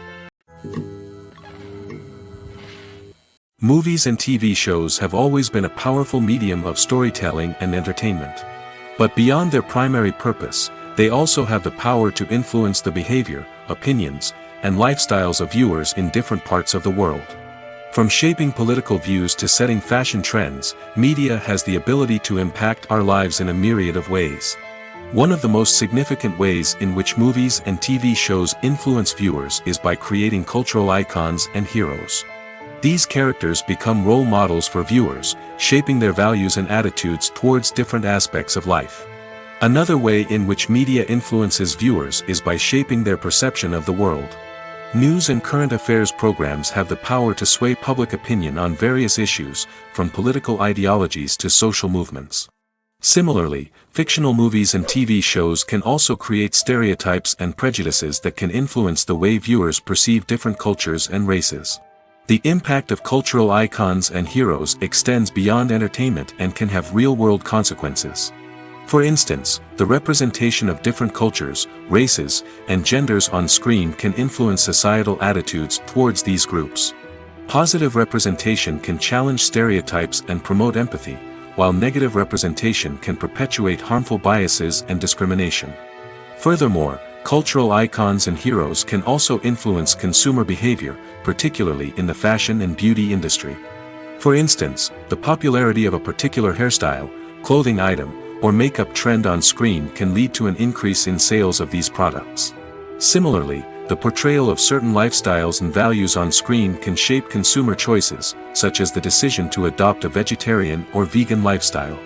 Movies and TV shows have always been a powerful medium of storytelling and entertainment. But beyond their primary purpose, they also have the power to influence the behavior, opinions, and lifestyles of viewers in different parts of the world. From shaping political views to setting fashion trends, media has the ability to impact our lives in a myriad of ways. One of the most significant ways in which movies and TV shows influence viewers is by creating cultural icons and heroes. These characters become role models for viewers, shaping their values and attitudes towards different aspects of life. Another way in which media influences viewers is by shaping their perception of the world. News and current affairs programs have the power to sway public opinion on various issues, from political ideologies to social movements. Similarly, fictional movies and TV shows can also create stereotypes and prejudices that can influence the way viewers perceive different cultures and races. The impact of cultural icons and heroes extends beyond entertainment and can have real-world consequences. For instance, the representation of different cultures, races, and genders on screen can influence societal attitudes towards these groups. Positive representation can challenge stereotypes and promote empathy, while negative representation can perpetuate harmful biases and discrimination. Furthermore, cultural icons and heroes can also influence consumer behavior, particularly in the fashion and beauty industry. For instance, the popularity of a particular hairstyle, clothing item, or makeup trend on screen can lead to an increase in sales of these products. Similarly, the portrayal of certain lifestyles and values on screen can shape consumer choices, such as the decision to adopt a vegetarian or vegan lifestyle.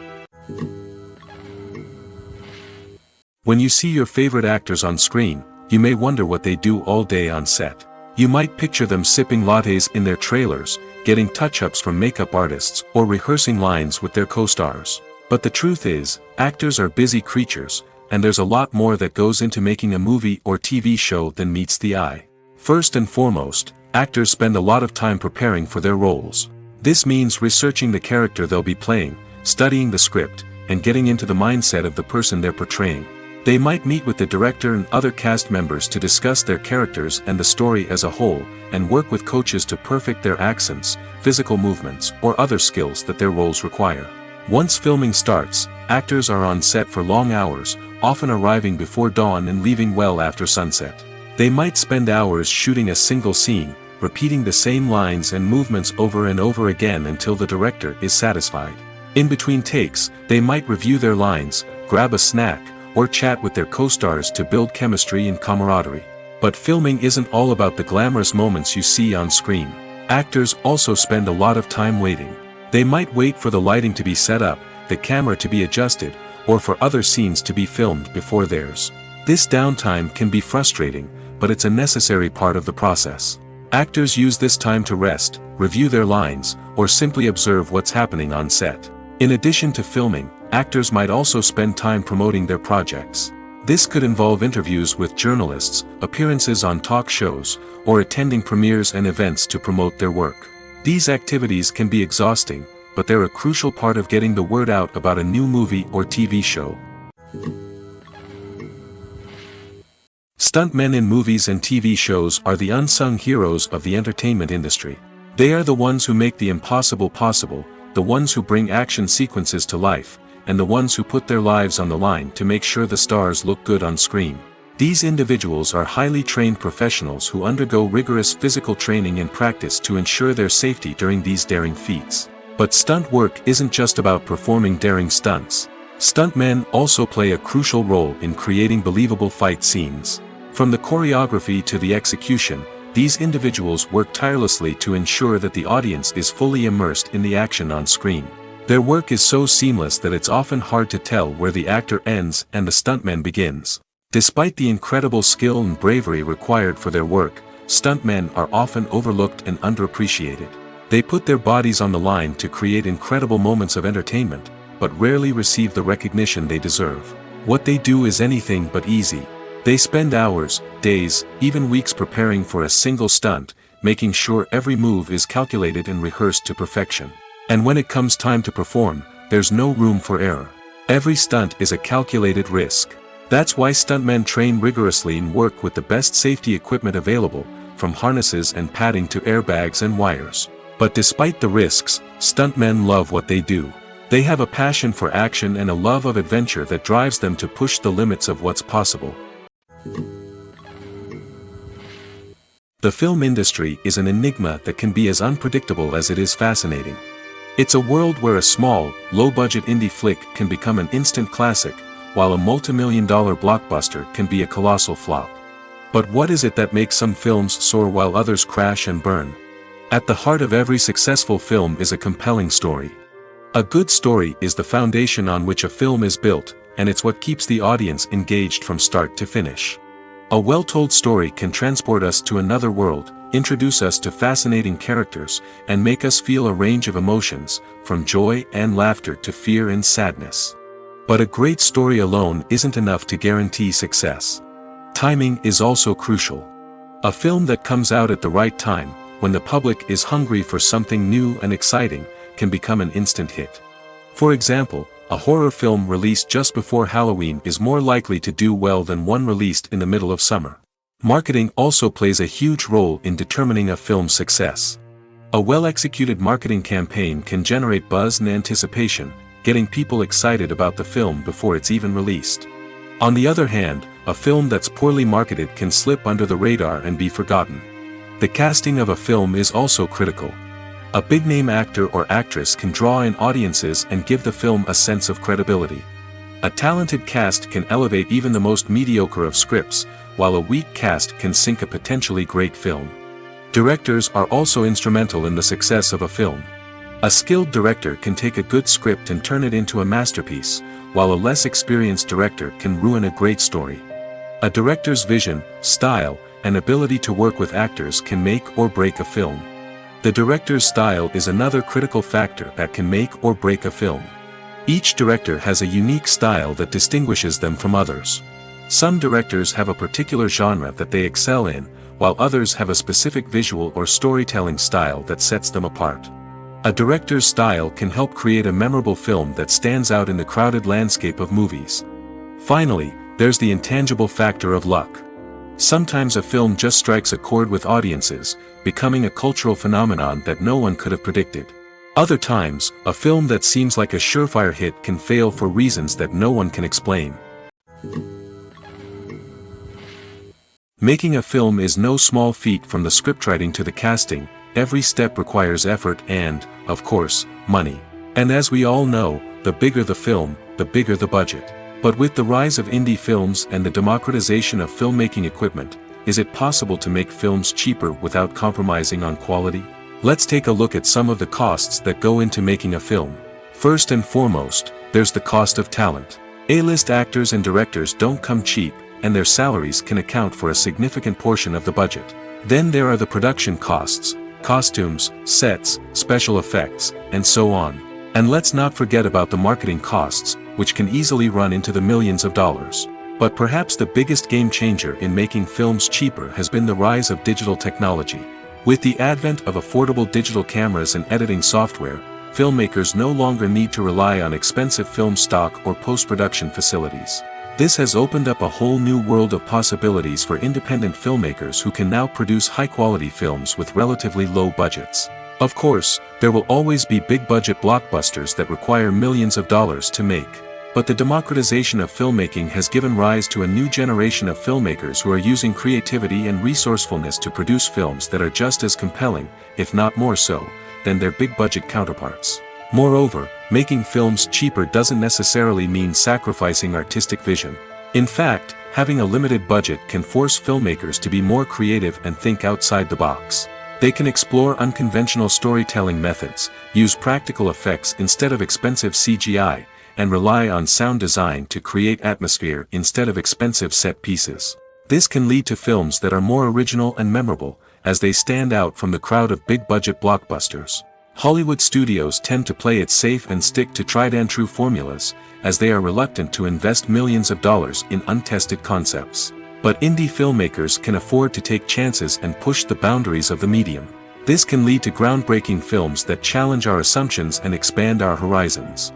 When you see your favorite actors on screen, you may wonder what they do all day on set. You might picture them sipping lattes in their trailers, getting touch-ups from makeup artists, or rehearsing lines with their co-stars. But the truth is, actors are busy creatures, and there's a lot more that goes into making a movie or TV show than meets the eye. First and foremost, actors spend a lot of time preparing for their roles. This means researching the character they'll be playing, studying the script, and getting into the mindset of the person they're portraying. They might meet with the director and other cast members to discuss their characters and the story as a whole, and work with coaches to perfect their accents, physical movements, or other skills that their roles require. Once filming starts, actors are on set for long hours, often arriving before dawn and leaving well after sunset. They might spend hours shooting a single scene, repeating the same lines and movements over and over again until the director is satisfied. In between takes, they might review their lines, grab a snack, or chat with their co-stars to build chemistry and camaraderie. But filming isn't all about the glamorous moments you see on screen. Actors also spend a lot of time waiting. They might wait for the lighting to be set up, the camera to be adjusted, or for other scenes to be filmed before theirs. This downtime can be frustrating, but it's a necessary part of the process. Actors use this time to rest, review their lines, or simply observe what's happening on set. In addition to filming, actors might also spend time promoting their projects. This could involve interviews with journalists, appearances on talk shows, or attending premieres and events to promote their work. These activities can be exhausting, but they're a crucial part of getting the word out about a new movie or TV show. Stuntmen in movies and TV shows are the unsung heroes of the entertainment industry. They are the ones who make the impossible possible, the ones who bring action sequences to life, and the ones who put their lives on the line to make sure the stars look good on screen. These individuals are highly trained professionals who undergo rigorous physical training and practice to ensure their safety during these daring feats. But stunt work isn't just about performing daring stunts. Stuntmen also play a crucial role in creating believable fight scenes. From the choreography to the execution, these individuals work tirelessly to ensure that the audience is fully immersed in the action on screen. Their work is so seamless that it's often hard to tell where the actor ends and the stuntman begins. Despite the incredible skill and bravery required for their work, stuntmen are often overlooked and underappreciated. They put their bodies on the line to create incredible moments of entertainment, but rarely receive the recognition they deserve. What they do is anything but easy. They spend hours, days, even weeks preparing for a single stunt, making sure every move is calculated and rehearsed to perfection. And when it comes time to perform, there's no room for error. Every stunt is a calculated risk. That's why stuntmen train rigorously and work with the best safety equipment available, from harnesses and padding to airbags and wires. But despite the risks, stuntmen love what they do. They have a passion for action and a love of adventure that drives them to push the limits of what's possible. The film industry is an enigma that can be as unpredictable as it is fascinating. It's a world where a small, low-budget indie flick can become an instant classic, while a multi-million-dollar blockbuster can be a colossal flop. But what is it that makes some films soar while others crash and burn? At the heart of every successful film is a compelling story. A good story is the foundation on which a film is built, and it's what keeps the audience engaged from start to finish. A well-told story can transport us to another world, introduce us to fascinating characters, and make us feel a range of emotions, from joy and laughter to fear and sadness. But a great story alone isn't enough to guarantee success. Timing is also crucial. A film that comes out at the right time, when the public is hungry for something new and exciting, can become an instant hit. For example, a horror film released just before Halloween is more likely to do well than one released in the middle of summer. Marketing also plays a huge role in determining a film's success. A well-executed marketing campaign can generate buzz and anticipation, getting people excited about the film before it's even released. On the other hand, a film that's poorly marketed can slip under the radar and be forgotten. The casting of a film is also critical. A big-name actor or actress can draw in audiences and give the film a sense of credibility. A talented cast can elevate even the most mediocre of scripts, while a weak cast can sink a potentially great film. Directors are also instrumental in the success of a film. A skilled director can take a good script and turn it into a masterpiece, while a less experienced director can ruin a great story. A director's vision, style, and ability to work with actors can make or break a film. The director's style is another critical factor that can make or break a film. Each director has a unique style that distinguishes them from others. Some directors have a particular genre that they excel in, while others have a specific visual or storytelling style that sets them apart. A director's style can help create a memorable film that stands out in the crowded landscape of movies. Finally, there's the intangible factor of luck. Sometimes a film just strikes a chord with audiences, becoming a cultural phenomenon that no one could have predicted. Other times, a film that seems like a surefire hit can fail for reasons that no one can explain. Making a film is no small feat. From the scriptwriting to the casting, every step requires effort and, of course, money. And as we all know, the bigger the film, the bigger the budget. But with the rise of indie films and the democratization of filmmaking equipment, is it possible to make films cheaper without compromising on quality? Let's take a look at some of the costs that go into making a film. First and foremost, there's the cost of talent. A-list actors and directors don't come cheap, and their salaries can account for a significant portion of the budget. Then there are the production costs, costumes, sets, special effects, and so on. And let's not forget about the marketing costs, which can easily run into the millions of dollars. But perhaps the biggest game changer in making films cheaper has been the rise of digital technology. With the advent of affordable digital cameras and editing software, filmmakers no longer need to rely on expensive film stock or post-production facilities. This has opened up a whole new world of possibilities for independent filmmakers who can now produce high-quality films with relatively low budgets. Of course, there will always be big-budget blockbusters that require millions of dollars to make. But the democratization of filmmaking has given rise to a new generation of filmmakers who are using creativity and resourcefulness to produce films that are just as compelling, if not more so, than their big-budget counterparts. Moreover, making films cheaper doesn't necessarily mean sacrificing artistic vision. In fact, having a limited budget can force filmmakers to be more creative and think outside the box. They can explore unconventional storytelling methods, use practical effects instead of expensive CGI, and rely on sound design to create atmosphere instead of expensive set pieces. This can lead to films that are more original and memorable, as they stand out from the crowd of big-budget blockbusters. Hollywood studios tend to play it safe and stick to tried-and-true formulas, as they are reluctant to invest millions of dollars in untested concepts. But indie filmmakers can afford to take chances and push the boundaries of the medium. This can lead to groundbreaking films that challenge our assumptions and expand our horizons.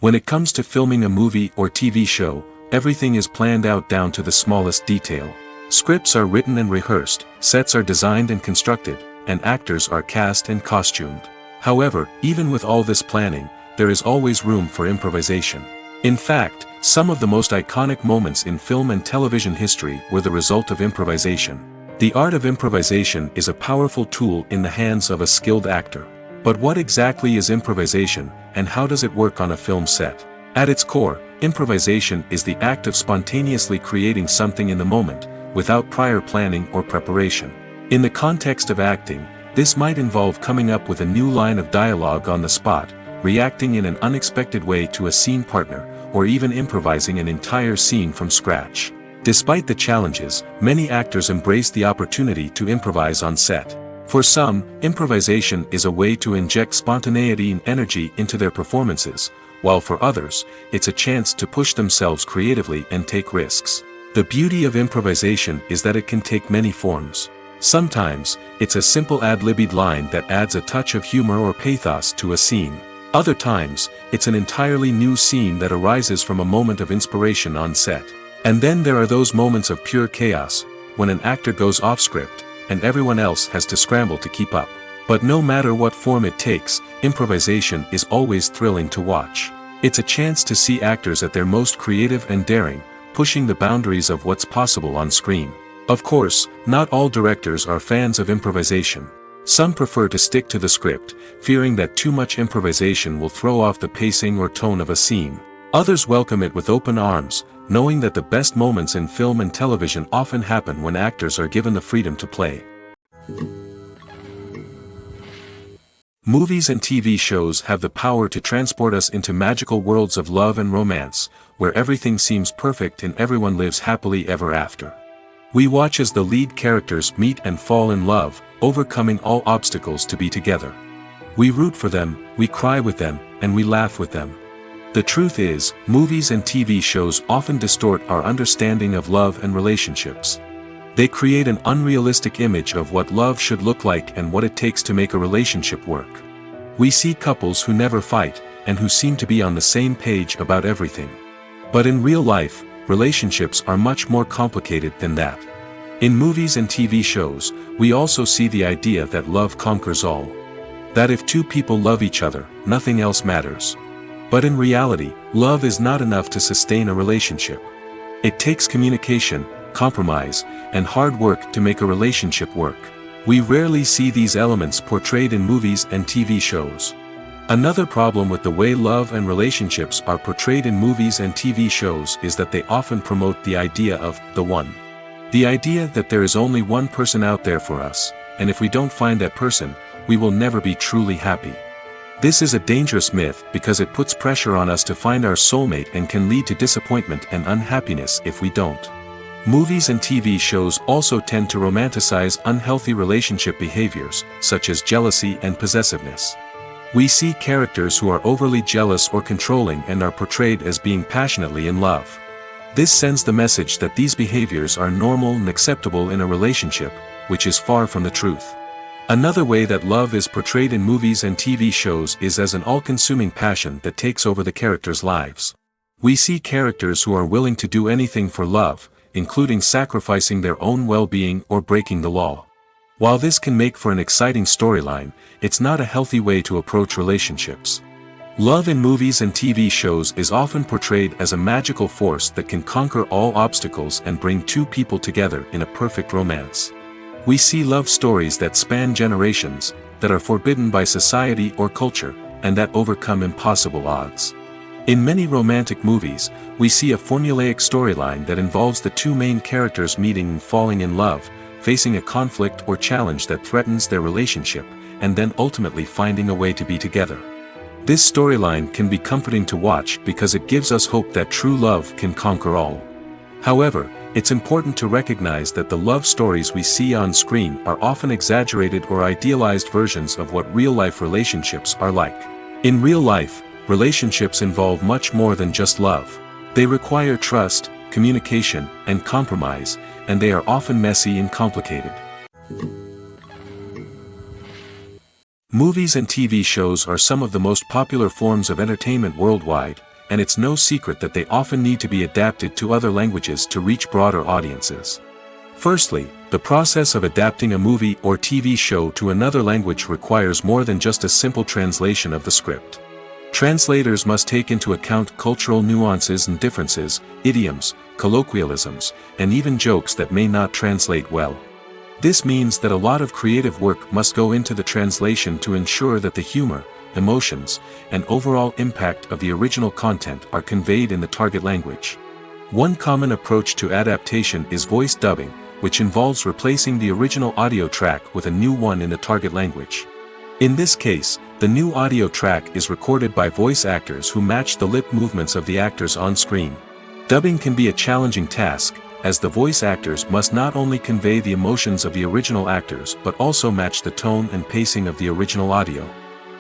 When it comes to filming a movie or TV show, everything is planned out down to the smallest detail. Scripts are written and rehearsed, sets are designed and constructed, and actors are cast and costumed. However, even with all this planning, there is always room for improvisation. In fact, some of the most iconic moments in film and television history were the result of improvisation. The art of improvisation is a powerful tool in the hands of a skilled actor. But what exactly is improvisation, and how does it work on a film set? At its core, improvisation is the act of spontaneously creating something in the moment, without prior planning or preparation. In the context of acting, this might involve coming up with a new line of dialogue on the spot, reacting in an unexpected way to a scene partner, or even improvising an entire scene from scratch. Despite the challenges, many actors embrace the opportunity to improvise on set. For some, improvisation is a way to inject spontaneity and energy into their performances, while for others, it's a chance to push themselves creatively and take risks. The beauty of improvisation is that it can take many forms. Sometimes, it's a simple ad-libbed line that adds a touch of humor or pathos to a scene. Other times, it's an entirely new scene that arises from a moment of inspiration on set. And then there are those moments of pure chaos, when an actor goes off script, and everyone else has to scramble to keep up. But no matter what form it takes, improvisation is always thrilling to watch. It's a chance to see actors at their most creative and daring, pushing the boundaries of what's possible on screen. Of course, not all directors are fans of improvisation. Some prefer to stick to the script, fearing that too much improvisation will throw off the pacing or tone of a scene. Others welcome it with open arms, knowing that the best moments in film and television often happen when actors are given the freedom to play. Movies and TV shows have the power to transport us into magical worlds of love and romance, where everything seems perfect and everyone lives happily ever after. We watch as the lead characters meet and fall in love, overcoming all obstacles to be together. We root for them, we cry with them, and we laugh with them. The truth is, movies and TV shows often distort our understanding of love and relationships. They create an unrealistic image of what love should look like and what it takes to make a relationship work. We see couples who never fight, and who seem to be on the same page about everything. But in real life, relationships are much more complicated than that. In movies and TV shows, we also see the idea that love conquers all. That if two people love each other, nothing else matters. But in reality, love is not enough to sustain a relationship. It takes communication, compromise, and hard work to make a relationship work. We rarely see these elements portrayed in movies and TV shows. Another problem with the way love and relationships are portrayed in movies and TV shows is that they often promote the idea of the one. The idea that there is only one person out there for us, and if we don't find that person, we will never be truly happy. This is a dangerous myth because it puts pressure on us to find our soulmate and can lead to disappointment and unhappiness if we don't. Movies and TV shows also tend to romanticize unhealthy relationship behaviors, such as jealousy and possessiveness. We see characters who are overly jealous or controlling and are portrayed as being passionately in love. This sends the message that these behaviors are normal and acceptable in a relationship, which is far from the truth. Another way that love is portrayed in movies and TV shows is as an all-consuming passion that takes over the characters' lives. We see characters who are willing to do anything for love, including sacrificing their own well-being or breaking the law. While this can make for an exciting storyline, it's not a healthy way to approach relationships. Love in movies and TV shows is often portrayed as a magical force that can conquer all obstacles and bring two people together in a perfect romance. We see love stories that span generations, that are forbidden by society or culture, and that overcome impossible odds. In many romantic movies, we see a formulaic storyline that involves the two main characters meeting and falling in love, facing a conflict or challenge that threatens their relationship, and then ultimately finding a way to be together. This storyline can be comforting to watch because it gives us hope that true love can conquer all. However, it's important to recognize that the love stories we see on screen are often exaggerated or idealized versions of what real-life relationships are like. In real life, relationships involve much more than just love. They require trust, communication, and compromise, and they are often messy and complicated. Movies and TV shows are some of the most popular forms of entertainment worldwide, and it's no secret that they often need to be adapted to other languages to reach broader audiences. Firstly, the process of adapting a movie or TV show to another language requires more than just a simple translation of the script. Translators must take into account cultural nuances and differences, idioms, colloquialisms, and even jokes that may not translate well. This means that a lot of creative work must go into the translation to ensure that the humor, emotions, and overall impact of the original content are conveyed in the target language. One common approach to adaptation is voice dubbing, which involves replacing the original audio track with a new one in the target language. In this case, the new audio track is recorded by voice actors who match the lip movements of the actors on screen. Dubbing can be a challenging task, as the voice actors must not only convey the emotions of the original actors but also match the tone and pacing of the original audio.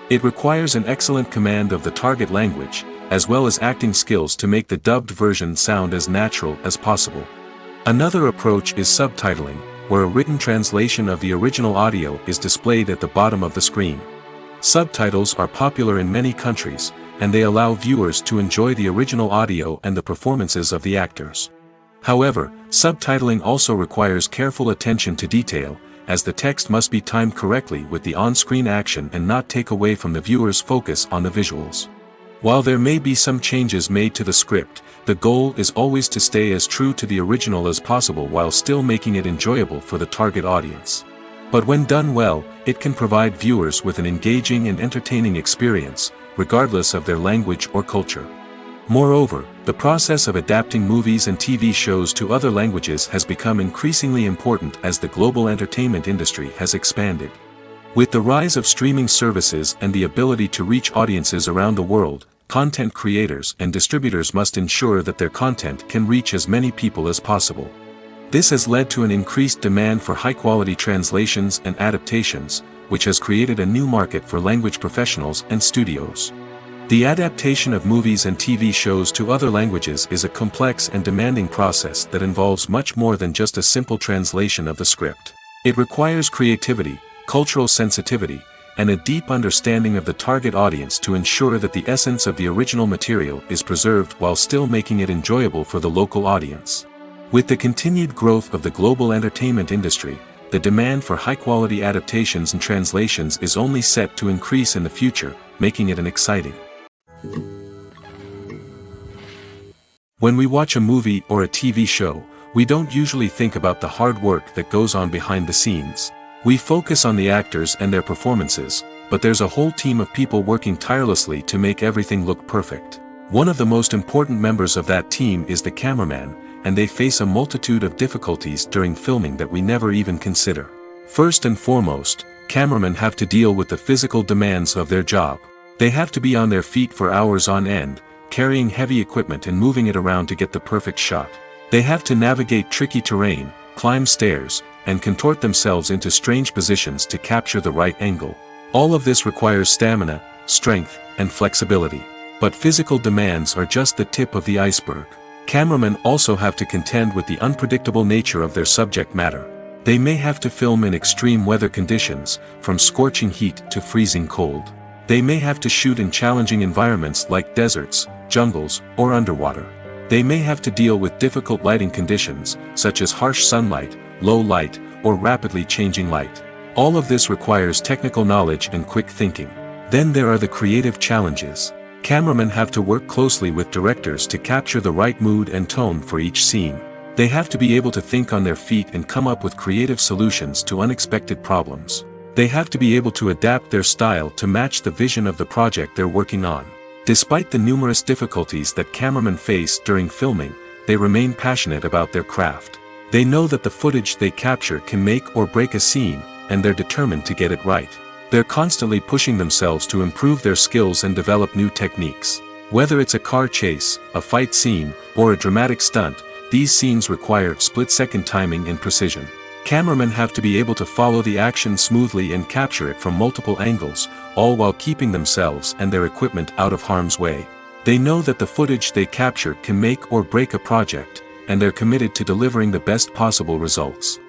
It requires an excellent command of the target language, as well as acting skills to make the dubbed version sound as natural as possible. Another approach is subtitling, where a written translation of the original audio is displayed at the bottom of the screen. Subtitles are popular in many countries, and they allow viewers to enjoy the original audio and the performances of the actors. However, subtitling also requires careful attention to detail, as the text must be timed correctly with the on-screen action and not take away from the viewer's focus on the visuals. While there may be some changes made to the script, the goal is always to stay as true to the original as possible while still making it enjoyable for the target audience. But when done well, it can provide viewers with an engaging and entertaining experience, regardless of their language or culture. Moreover, the process of adapting movies and TV shows to other languages has become increasingly important as the global entertainment industry has expanded. With the rise of streaming services and the ability to reach audiences around the world, content creators and distributors must ensure that their content can reach as many people as possible. This has led to an increased demand for high-quality translations and adaptations, which has created a new market for language professionals and studios. The adaptation of movies and TV shows to other languages is a complex and demanding process that involves much more than just a simple translation of the script. It requires creativity, cultural sensitivity, and a deep understanding of the target audience to ensure that the essence of the original material is preserved while still making it enjoyable for the local audience. With the continued growth of the global entertainment industry, the demand for high-quality adaptations and translations is only set to increase in the future, making it an exciting. When we watch a movie or a TV show, we don't usually think about the hard work that goes on behind the scenes. We focus on the actors and their performances, but there's a whole team of people working tirelessly to make everything look perfect. One of the most important members of that team is the cameraman, and they face a multitude of difficulties during filming that we never even consider. First and foremost, cameramen have to deal with the physical demands of their job. They have to be on their feet for hours on end, carrying heavy equipment and moving it around to get the perfect shot. They have to navigate tricky terrain, climb stairs, and contort themselves into strange positions to capture the right angle. All of this requires stamina, strength, and flexibility. But physical demands are just the tip of the iceberg. Cameramen also have to contend with the unpredictable nature of their subject matter. They may have to film in extreme weather conditions, from scorching heat to freezing cold. They may have to shoot in challenging environments like deserts, jungles, or underwater. They may have to deal with difficult lighting conditions, such as harsh sunlight, low light, or rapidly changing light. All of this requires technical knowledge and quick thinking. Then there are the creative challenges. Cameramen have to work closely with directors to capture the right mood and tone for each scene. They have to be able to think on their feet and come up with creative solutions to unexpected problems. They have to be able to adapt their style to match the vision of the project they're working on. Despite the numerous difficulties that cameramen face during filming, they remain passionate about their craft. They know that the footage they capture can make or break a scene, and they're determined to get it right. They're constantly pushing themselves to improve their skills and develop new techniques. Whether it's a car chase, a fight scene, or a dramatic stunt, these scenes require split-second timing and precision. Cameramen have to be able to follow the action smoothly and capture it from multiple angles, all while keeping themselves and their equipment out of harm's way. They know that the footage they capture can make or break a project, and they're committed to delivering the best possible results.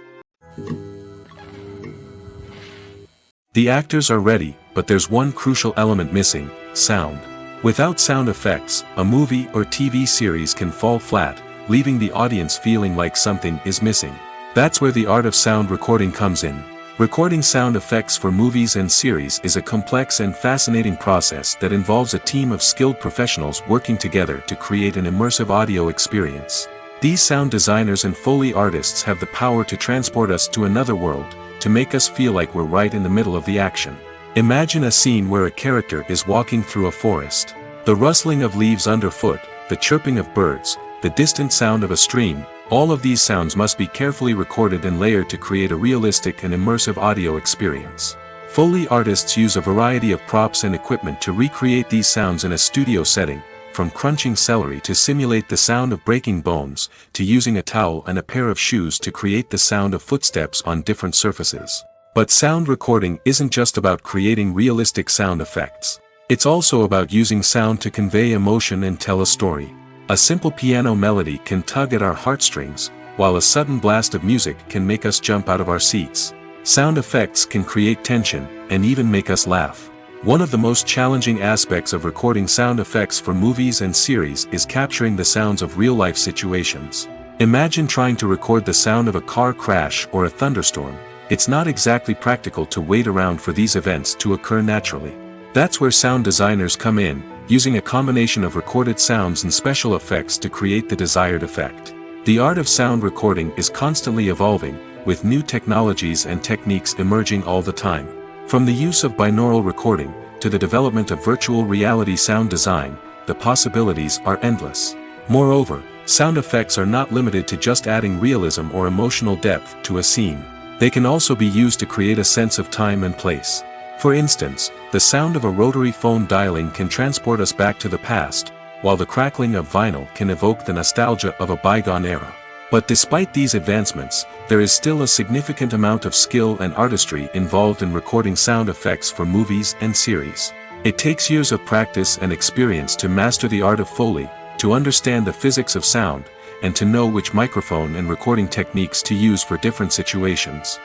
The actors are ready, but there's one crucial element missing: sound. Without sound effects, a movie or TV series can fall flat, leaving the audience feeling like something is missing. That's where the art of sound recording comes in. Recording sound effects for movies and series is a complex and fascinating process that involves a team of skilled professionals working together to create an immersive audio experience. These sound designers and Foley artists have the power to transport us to another world, to make us feel like we're right in the middle of the action. Imagine a scene where a character is walking through a forest. The rustling of leaves underfoot, the chirping of birds, the distant sound of a stream, all of these sounds must be carefully recorded and layered to create a realistic and immersive audio experience. Foley artists use a variety of props and equipment to recreate these sounds in a studio setting, from crunching celery to simulate the sound of breaking bones, to using a towel and a pair of shoes to create the sound of footsteps on different surfaces. But sound recording isn't just about creating realistic sound effects. It's also about using sound to convey emotion and tell a story. A simple piano melody can tug at our heartstrings, while a sudden blast of music can make us jump out of our seats. Sound effects can create tension, and even make us laugh. One of the most challenging aspects of recording sound effects for movies and series is capturing the sounds of real-life situations. Imagine trying to record the sound of a car crash or a thunderstorm. It's not exactly practical to wait around for these events to occur naturally. That's where sound designers come in, using a combination of recorded sounds and special effects to create the desired effect. The art of sound recording is constantly evolving, with new technologies and techniques emerging all the time. From the use of binaural recording, to the development of virtual reality sound design, the possibilities are endless. Moreover, sound effects are not limited to just adding realism or emotional depth to a scene. They can also be used to create a sense of time and place. For instance, the sound of a rotary phone dialing can transport us back to the past, while the crackling of vinyl can evoke the nostalgia of a bygone era. But despite these advancements, there is still a significant amount of skill and artistry involved in recording sound effects for movies and series. It takes years of practice and experience to master the art of Foley, to understand the physics of sound, and to know which microphone and recording techniques to use for different situations.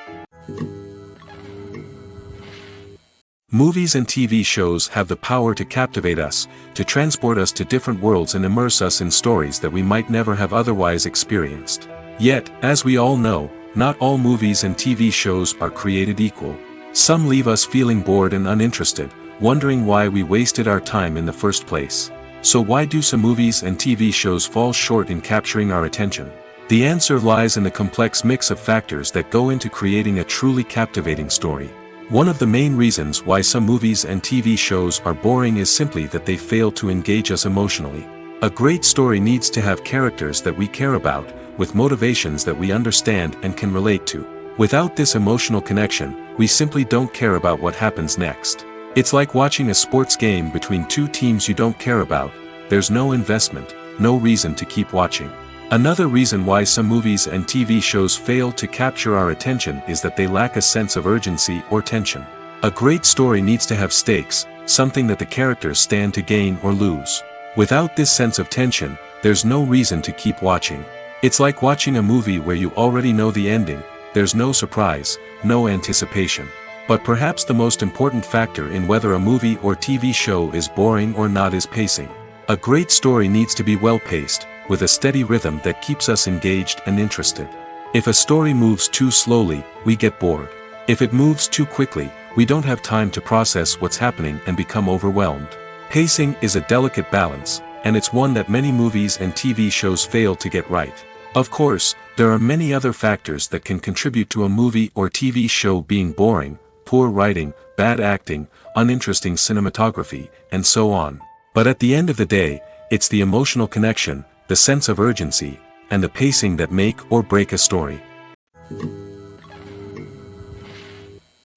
Movies and TV shows have the power to captivate us, to transport us to different worlds and immerse us in stories that we might never have otherwise experienced. Yet, as we all know, not all movies and TV shows are created equal. Some leave us feeling bored and uninterested, wondering why we wasted our time in the first place. So why do some movies and TV shows fall short in capturing our attention? The answer lies in the complex mix of factors that go into creating a truly captivating story. One of the main reasons why some movies and TV shows are boring is simply that they fail to engage us emotionally. A great story needs to have characters that we care about, with motivations that we understand and can relate to. Without this emotional connection, we simply don't care about what happens next. It's like watching a sports game between two teams you don't care about. There's no investment, no reason to keep watching. Another reason why some movies and TV shows fail to capture our attention is that they lack a sense of urgency or tension. A great story needs to have stakes, something that the characters stand to gain or lose. Without this sense of tension, there's no reason to keep watching. It's like watching a movie where you already know the ending. There's no surprise, no anticipation. But perhaps the most important factor in whether a movie or TV show is boring or not is pacing. A great story needs to be well-paced, with a steady rhythm that keeps us engaged and interested. If a story moves too slowly, we get bored. If it moves too quickly, we don't have time to process what's happening and become overwhelmed. Pacing is a delicate balance, and it's one that many movies and TV shows fail to get right. Of course, there are many other factors that can contribute to a movie or TV show being boring: poor writing, bad acting, uninteresting cinematography, and so on. But at the end of the day, it's the emotional connection, the sense of urgency, and the pacing that make or break a story.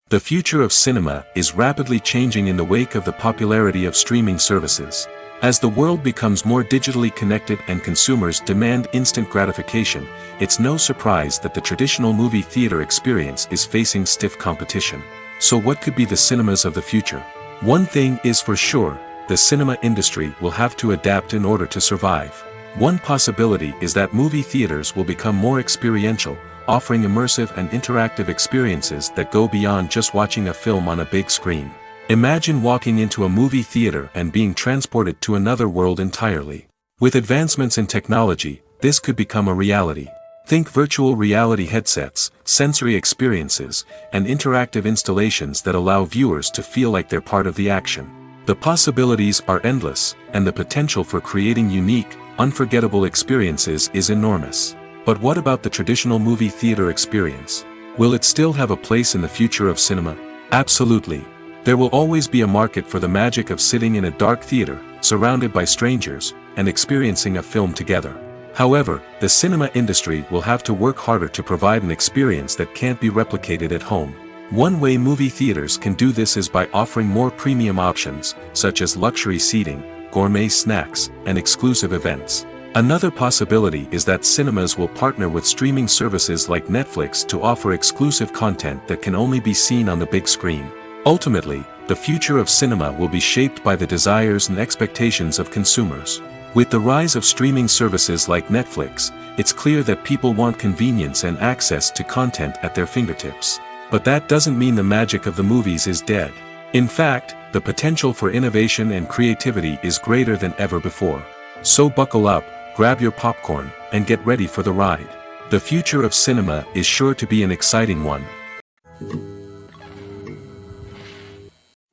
The future of cinema is rapidly changing in the wake of the popularity of streaming services. As the world becomes more digitally connected and consumers demand instant gratification, it's no surprise that the traditional movie theater experience is facing stiff competition. So what could be the cinemas of the future? One thing is for sure, the cinema industry will have to adapt in order to survive. One possibility is that movie theaters will become more experiential, offering immersive and interactive experiences that go beyond just watching a film on a big screen. Imagine walking into a movie theater and being transported to another world entirely. With advancements in technology, this could become a reality. Think virtual reality headsets, sensory experiences, and interactive installations that allow viewers to feel like they're part of the action. The possibilities are endless, and the potential for creating unique, unforgettable experiences is enormous. But what about the traditional movie theater experience? Will it still have a place in the future of cinema? Absolutely. There will always be a market for the magic of sitting in a dark theater, surrounded by strangers, and experiencing a film together. However, the cinema industry will have to work harder to provide an experience that can't be replicated at home. One way movie theaters can do this is by offering more premium options, such as luxury seating, gourmet snacks, and exclusive events. Another possibility is that cinemas will partner with streaming services like Netflix to offer exclusive content that can only be seen on the big screen. Ultimately, the future of cinema will be shaped by the desires and expectations of consumers. With the rise of streaming services like Netflix, it's clear that people want convenience and access to content at their fingertips. But that doesn't mean the magic of the movies is dead. In fact, the potential for innovation and creativity is greater than ever before. So buckle up, grab your popcorn, and get ready for the ride. The future of cinema is sure to be an exciting one.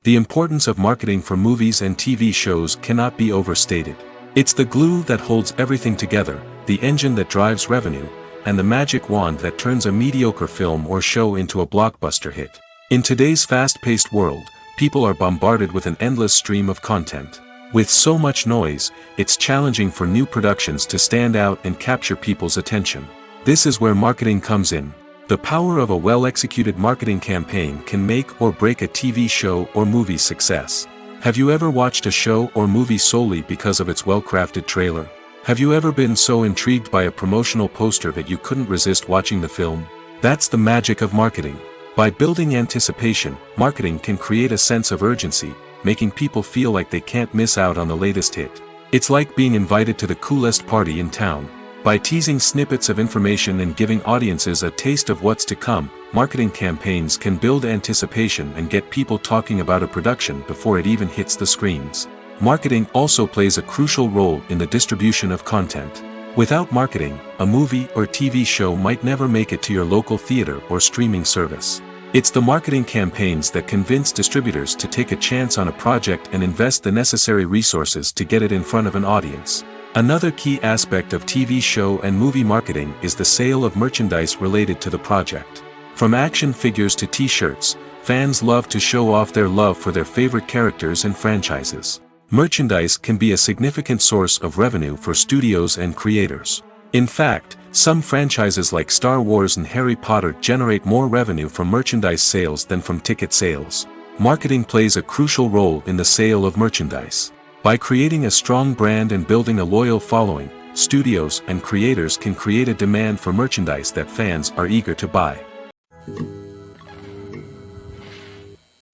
The importance of marketing for movies and TV shows cannot be overstated. It's the glue that holds everything together, the engine that drives revenue, and the magic wand that turns a mediocre film or show into a blockbuster hit. In today's fast-paced world, people are bombarded with an endless stream of content. With so much noise, it's challenging for new productions to stand out and capture people's attention. This is where marketing comes in. The power of a well-executed marketing campaign can make or break a TV show or movie's success. Have you ever watched a show or movie solely because of its well-crafted trailer? Have you ever been so intrigued by a promotional poster that you couldn't resist watching the film? That's the magic of marketing. By building anticipation, marketing can create a sense of urgency, making people feel like they can't miss out on the latest hit. It's like being invited to the coolest party in town. By teasing snippets of information and giving audiences a taste of what's to come, marketing campaigns can build anticipation and get people talking about a production before it even hits the screens. Marketing also plays a crucial role in the distribution of content. Without marketing, a movie or TV show might never make it to your local theater or streaming service. It's the marketing campaigns that convince distributors to take a chance on a project and invest the necessary resources to get it in front of an audience. Another key aspect of TV show and movie marketing is the sale of merchandise related to the project. From action figures to t-shirts, fans love to show off their love for their favorite characters and franchises. Merchandise can be a significant source of revenue for studios and creators. In fact, some franchises like Star Wars and Harry Potter generate more revenue from merchandise sales than from ticket sales. Marketing plays a crucial role in the sale of merchandise. By creating a strong brand and building a loyal following, studios and creators can create a demand for merchandise that fans are eager to buy.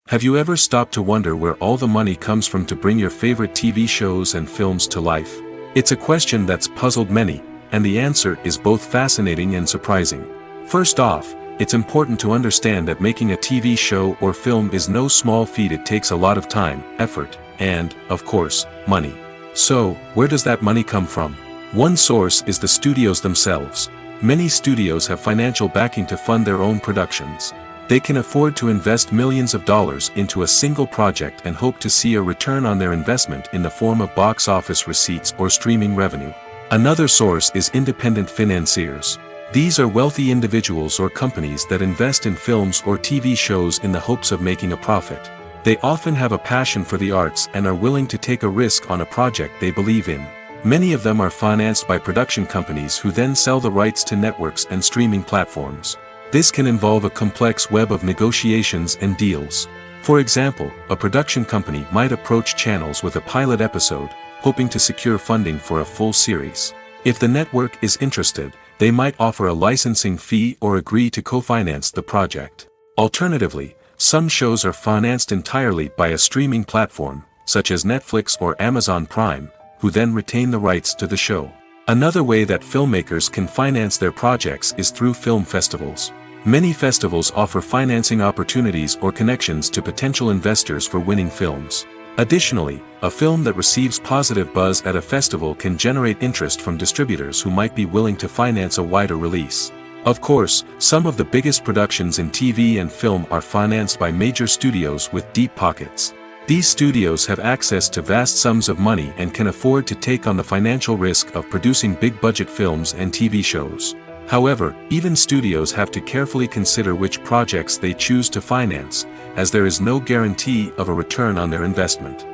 Have you ever stopped to wonder where all the money comes from to bring your favorite TV shows and films to life? It's a question that's puzzled many, and the answer is both fascinating and surprising. First off, it's important to understand that making a TV show or film is no small feat. It takes a lot of time, effort, and, of course, money. So, where does that money come from? One source is the studios themselves. Many studios have financial backing to fund their own productions. They can afford to invest millions of dollars into a single project and hope to see a return on their investment in the form of box office receipts or streaming revenue. Another source is independent financiers. These are wealthy individuals or companies that invest in films or TV shows in the hopes of making a profit. They often have a passion for the arts and are willing to take a risk on a project they believe in. Many of them are financed by production companies who then sell the rights to networks and streaming platforms. This can involve a complex web of negotiations and deals. For example, a production company might approach channels with a pilot episode, hoping to secure funding for a full series. If the network is interested, they might offer a licensing fee or agree to co-finance the project. Alternatively, some shows are financed entirely by a streaming platform, such as Netflix or Amazon Prime, who then retain the rights to the show. Another way that filmmakers can finance their projects is through film festivals. Many festivals offer financing opportunities or connections to potential investors for winning films. Additionally, a film that receives positive buzz at a festival can generate interest from distributors who might be willing to finance a wider release. Of course, some of the biggest productions in TV and film are financed by major studios with deep pockets. These studios have access to vast sums of money and can afford to take on the financial risk of producing big-budget films and TV shows. However, even studios have to carefully consider which projects they choose to finance, as there is no guarantee of a return on their investment.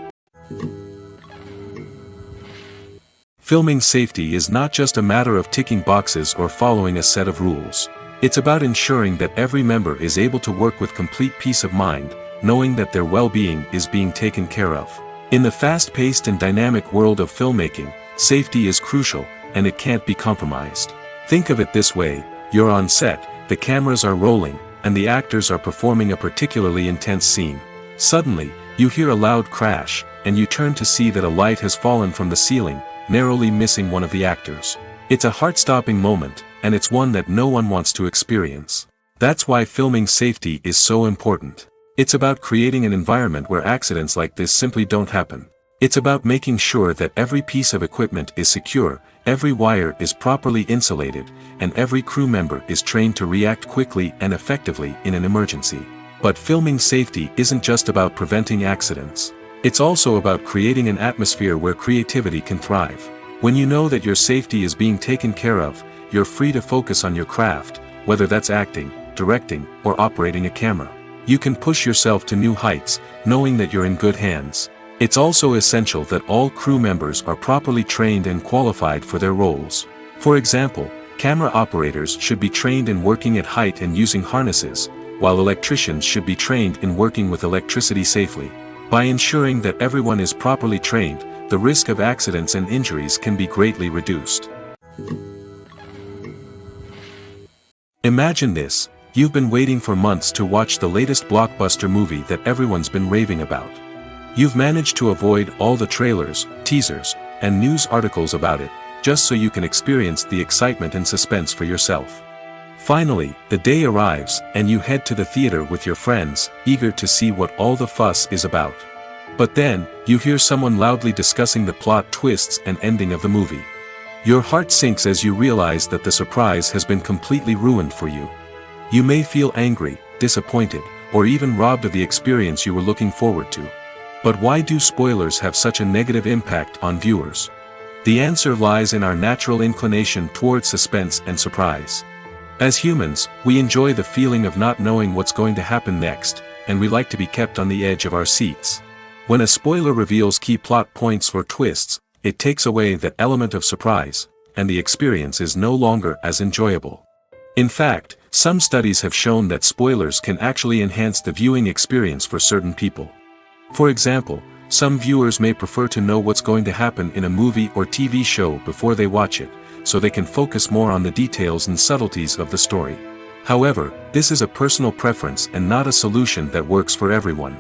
Filming safety is not just a matter of ticking boxes or following a set of rules. It's about ensuring that every member is able to work with complete peace of mind, knowing that their well-being is being taken care of. In the fast-paced and dynamic world of filmmaking, safety is crucial, and it can't be compromised. Think of it this way: you're on set, the cameras are rolling, and the actors are performing a particularly intense scene. Suddenly, you hear a loud crash, and you turn to see that a light has fallen from the ceiling, narrowly missing one of the actors. It's a heart-stopping moment, and it's one that no one wants to experience. That's why filming safety is so important. It's about creating an environment where accidents like this simply don't happen. It's about making sure that every piece of equipment is secure, every wire is properly insulated, and every crew member is trained to react quickly and effectively in an emergency. But filming safety isn't just about preventing accidents. It's also about creating an atmosphere where creativity can thrive. When you know that your safety is being taken care of, you're free to focus on your craft, whether that's acting, directing, or operating a camera. You can push yourself to new heights, knowing that you're in good hands. It's also essential that all crew members are properly trained and qualified for their roles. For example, camera operators should be trained in working at height and using harnesses, while electricians should be trained in working with electricity safely. By ensuring that everyone is properly trained, the risk of accidents and injuries can be greatly reduced. Imagine this: you've been waiting for months to watch the latest blockbuster movie that everyone's been raving about. You've managed to avoid all the trailers, teasers, and news articles about it, just so you can experience the excitement and suspense for yourself. Finally, the day arrives, and you head to the theater with your friends, eager to see what all the fuss is about. But then, you hear someone loudly discussing the plot twists and ending of the movie. Your heart sinks as you realize that the surprise has been completely ruined for you. You may feel angry, disappointed, or even robbed of the experience you were looking forward to. But why do spoilers have such a negative impact on viewers? The answer lies in our natural inclination toward suspense and surprise. As humans, we enjoy the feeling of not knowing what's going to happen next, and we like to be kept on the edge of our seats. When a spoiler reveals key plot points or twists, it takes away that element of surprise, and the experience is no longer as enjoyable. In fact, Some studies have shown that spoilers can actually enhance the viewing experience for certain people. For example, some viewers may prefer to know what's going to happen in a movie or TV show before they watch it, so they can focus more on the details and subtleties of the story. However, this is a personal preference and not a solution that works for everyone.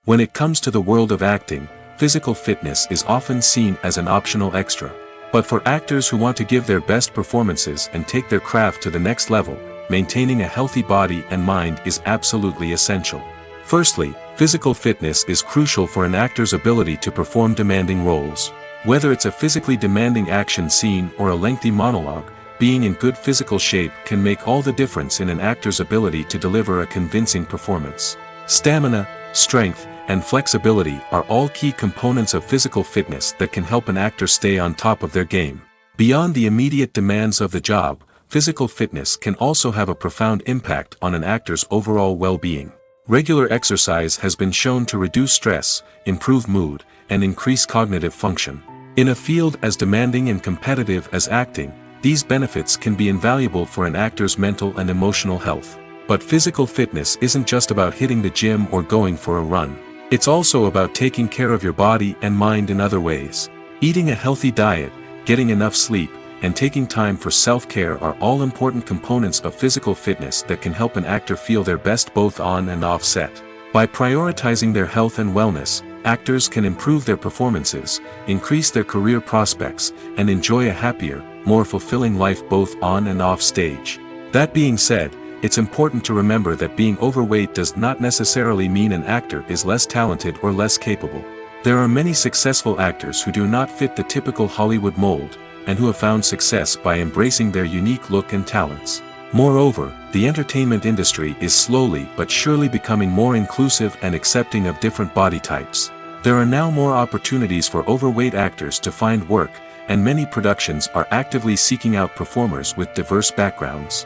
When it comes to the world of acting, physical fitness is often seen as an optional extra. But for actors who want to give their best performances and take their craft to the next level, maintaining a healthy body and mind is absolutely essential. Firstly, physical fitness is crucial for an actor's ability to perform demanding roles. Whether it's a physically demanding action scene or a lengthy monologue, being in good physical shape can make all the difference in an actor's ability to deliver a convincing performance. Stamina, strength, and flexibility are all key components of physical fitness that can help an actor stay on top of their game. Beyond the immediate demands of the job, physical fitness can also have a profound impact on an actor's overall well-being. Regular exercise has been shown to reduce stress, improve mood, and increase cognitive function. In a field as demanding and competitive as acting, these benefits can be invaluable for an actor's mental and emotional health. But physical fitness isn't just about hitting the gym or going for a run. It's also about taking care of your body and mind in other ways. Eating a healthy diet, getting enough sleep, and taking time for self-care are all important components of physical fitness that can help an actor feel their best both on and off set. By prioritizing their health and wellness, actors can improve their performances, increase their career prospects, and enjoy a happier, more fulfilling life both on and off stage. That being said, it's important to remember that being overweight does not necessarily mean an actor is less talented or less capable. There are many successful actors who do not fit the typical Hollywood mold, and who have found success by embracing their unique look and talents. Moreover, the entertainment industry is slowly but surely becoming more inclusive and accepting of different body types. There are now more opportunities for overweight actors to find work, and many productions are actively seeking out performers with diverse backgrounds.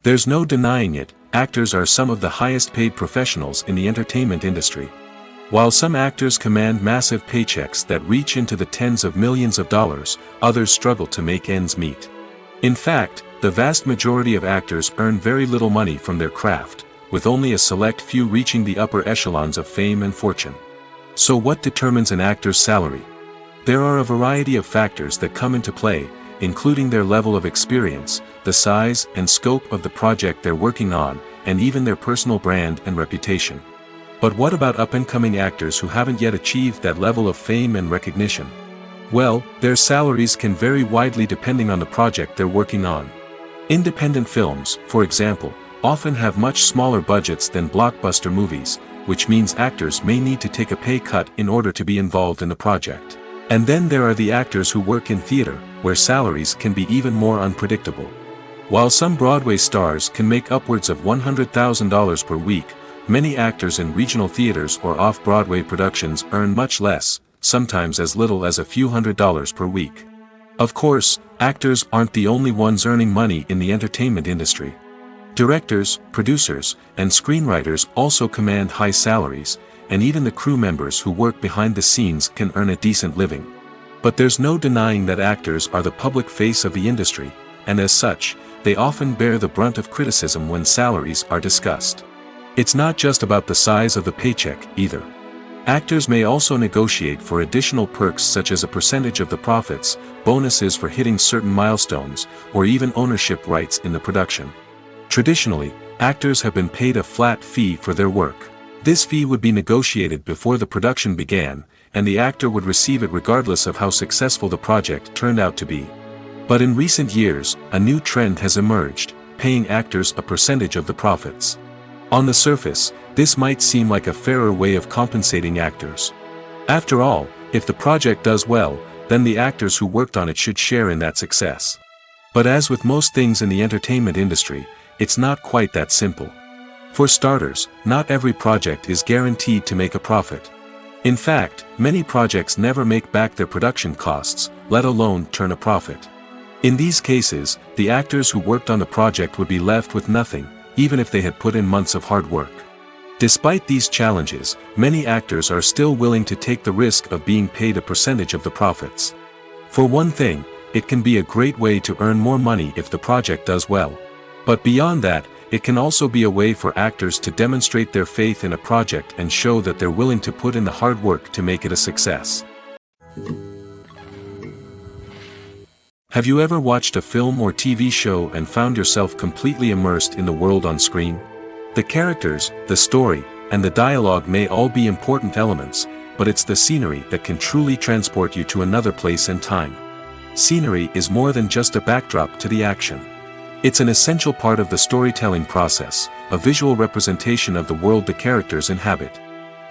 There's no denying it, actors are some of the highest paid professionals in the entertainment industry. While some actors command massive paychecks that reach into the tens of millions of dollars, others struggle to make ends meet. In fact, the vast majority of actors earn very little money from their craft, with only a select few reaching the upper echelons of fame and fortune. So what determines an actor's salary? There are a variety of factors that come into play, including their level of experience, the size and scope of the project they're working on, and even their personal brand and reputation. But what about up-and-coming actors who haven't yet achieved that level of fame and recognition? Well, their salaries can vary widely depending on the project they're working on. Independent films, for example, often have much smaller budgets than blockbuster movies, which means actors may need to take a pay cut in order to be involved in the project. And then there are the actors who work in theater, where salaries can be even more unpredictable. While some Broadway stars can make upwards of $100,000 per week, many actors in regional theaters or off-Broadway productions earn much less, sometimes as little as a few $100s per week. Of course, actors aren't the only ones earning money in the entertainment industry. Directors, producers, and screenwriters also command high salaries, and even the crew members who work behind the scenes can earn a decent living. But there's no denying that actors are the public face of the industry, and as such, they often bear the brunt of criticism when salaries are discussed. It's not just about the size of the paycheck, either. Actors may also negotiate for additional perks such as a percentage of the profits, bonuses for hitting certain milestones, or even ownership rights in the production. Traditionally, actors have been paid a flat fee for their work. This fee would be negotiated before the production began, and the actor would receive it regardless of how successful the project turned out to be. But in recent years, a new trend has emerged, paying actors a percentage of the profits. On the surface, this might seem like a fairer way of compensating actors. After all, if the project does well, then the actors who worked on it should share in that success. But as with most things in the entertainment industry, it's not quite that simple. For starters, not every project is guaranteed to make a profit. In fact, many projects never make back their production costs, let alone turn a profit. In these cases, the actors who worked on the project would be left with nothing, even if they had put in months of hard work. Despite these challenges, many actors are still willing to take the risk of being paid a percentage of the profits. For one thing, it can be a great way to earn more money if the project does well. But beyond that, it can also be a way for actors to demonstrate their faith in a project and show that they're willing to put in the hard work to make it a success. Have you ever watched a film or TV show and found yourself completely immersed in the world on screen? The characters, the story, and the dialogue may all be important elements, but it's the scenery that can truly transport you to another place and time. Scenery is more than just a backdrop to the action. It's an essential part of the storytelling process, a visual representation of the world the characters inhabit.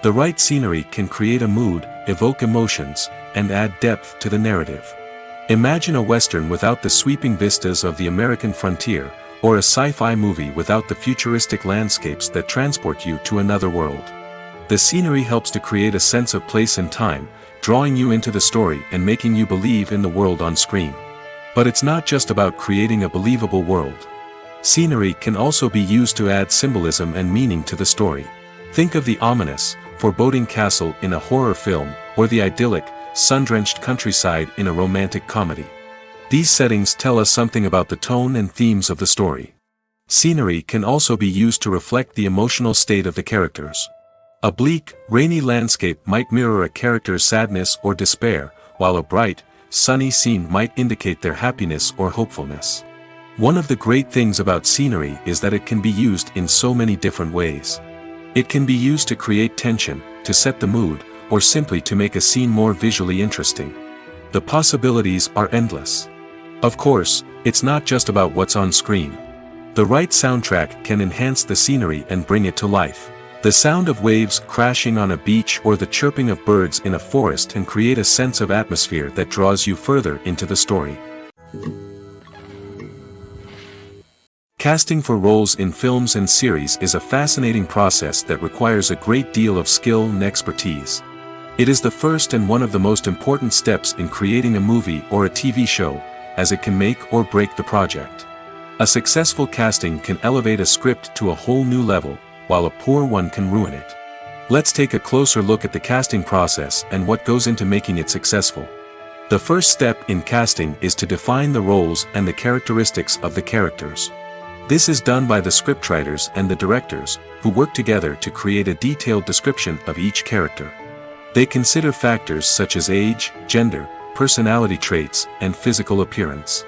The right scenery can create a mood, evoke emotions, and add depth to the narrative. Imagine a Western without the sweeping vistas of the American frontier, or a sci-fi movie without the futuristic landscapes that transport you to another world. The scenery helps to create a sense of place and time, drawing you into the story and making you believe in the world on screen. But it's not just about creating a believable world. Scenery can also be used to add symbolism and meaning to the story. Think of the ominous, foreboding castle in a horror film, or the idyllic, sun-drenched countryside in a romantic comedy. These settings tell us something about the tone and themes of the story. Scenery can also be used to reflect the emotional state of the characters. A bleak, rainy landscape might mirror a character's sadness or despair, while a bright, sunny scene might indicate their happiness or hopefulness. One of the great things about scenery is that it can be used in so many different ways. It can be used to create tension, to set the mood, or simply to make a scene more visually interesting. The possibilities are endless. Of course, it's not just about what's on screen. The right soundtrack can enhance the scenery and bring it to life. The sound of waves crashing on a beach or the chirping of birds in a forest can create a sense of atmosphere that draws you further into the story. Casting for roles in films and series is a fascinating process that requires a great deal of skill and expertise. It is the first and one of the most important steps in creating a movie or a TV show, as it can make or break the project. A successful casting can elevate a script to a whole new level, while a poor one can ruin it. Let's take a closer look at the casting process and what goes into making it successful. The first step in casting is to define the roles and the characteristics of the characters. This is done by the scriptwriters and the directors, who work together to create a detailed description of each character. They consider factors such as age, gender, personality traits, and physical appearance.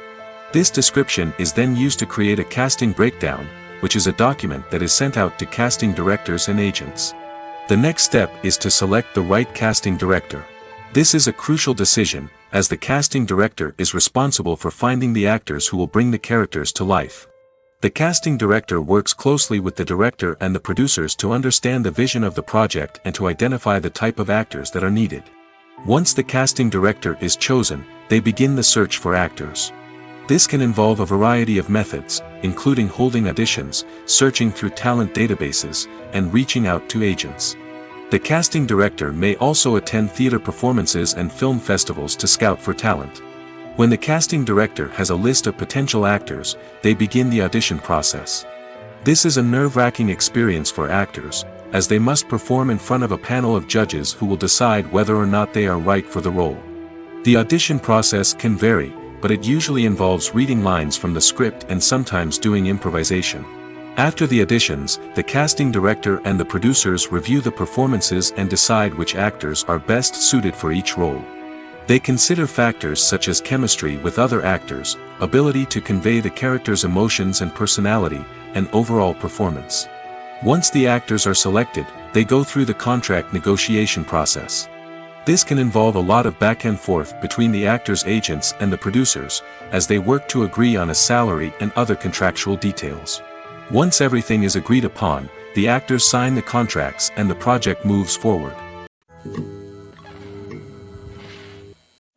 This description is then used to create a casting breakdown, which is a document that is sent out to casting directors and agents. The next step is to select the right casting director. This is a crucial decision, as the casting director is responsible for finding the actors who will bring the characters to life. The casting director works closely with the director and the producers to understand the vision of the project and to identify the type of actors that are needed. Once the casting director is chosen, they begin the search for actors. This can involve a variety of methods, including holding auditions, searching through talent databases, and reaching out to agents. The casting director may also attend theater performances and film festivals to scout for talent. When the casting director has a list of potential actors, they begin the audition process. This is a nerve-wracking experience for actors, as they must perform in front of a panel of judges who will decide whether or not they are right for the role. The audition process can vary, but it usually involves reading lines from the script and sometimes doing improvisation. After the auditions, the casting director and the producers review the performances and decide which actors are best suited for each role. They consider factors such as chemistry with other actors, ability to convey the character's emotions and personality, and overall performance. Once the actors are selected, they go through the contract negotiation process. This can involve a lot of back and forth between the actors' agents and the producers, as they work to agree on a salary and other contractual details. Once everything is agreed upon, the actors sign the contracts and the project moves forward.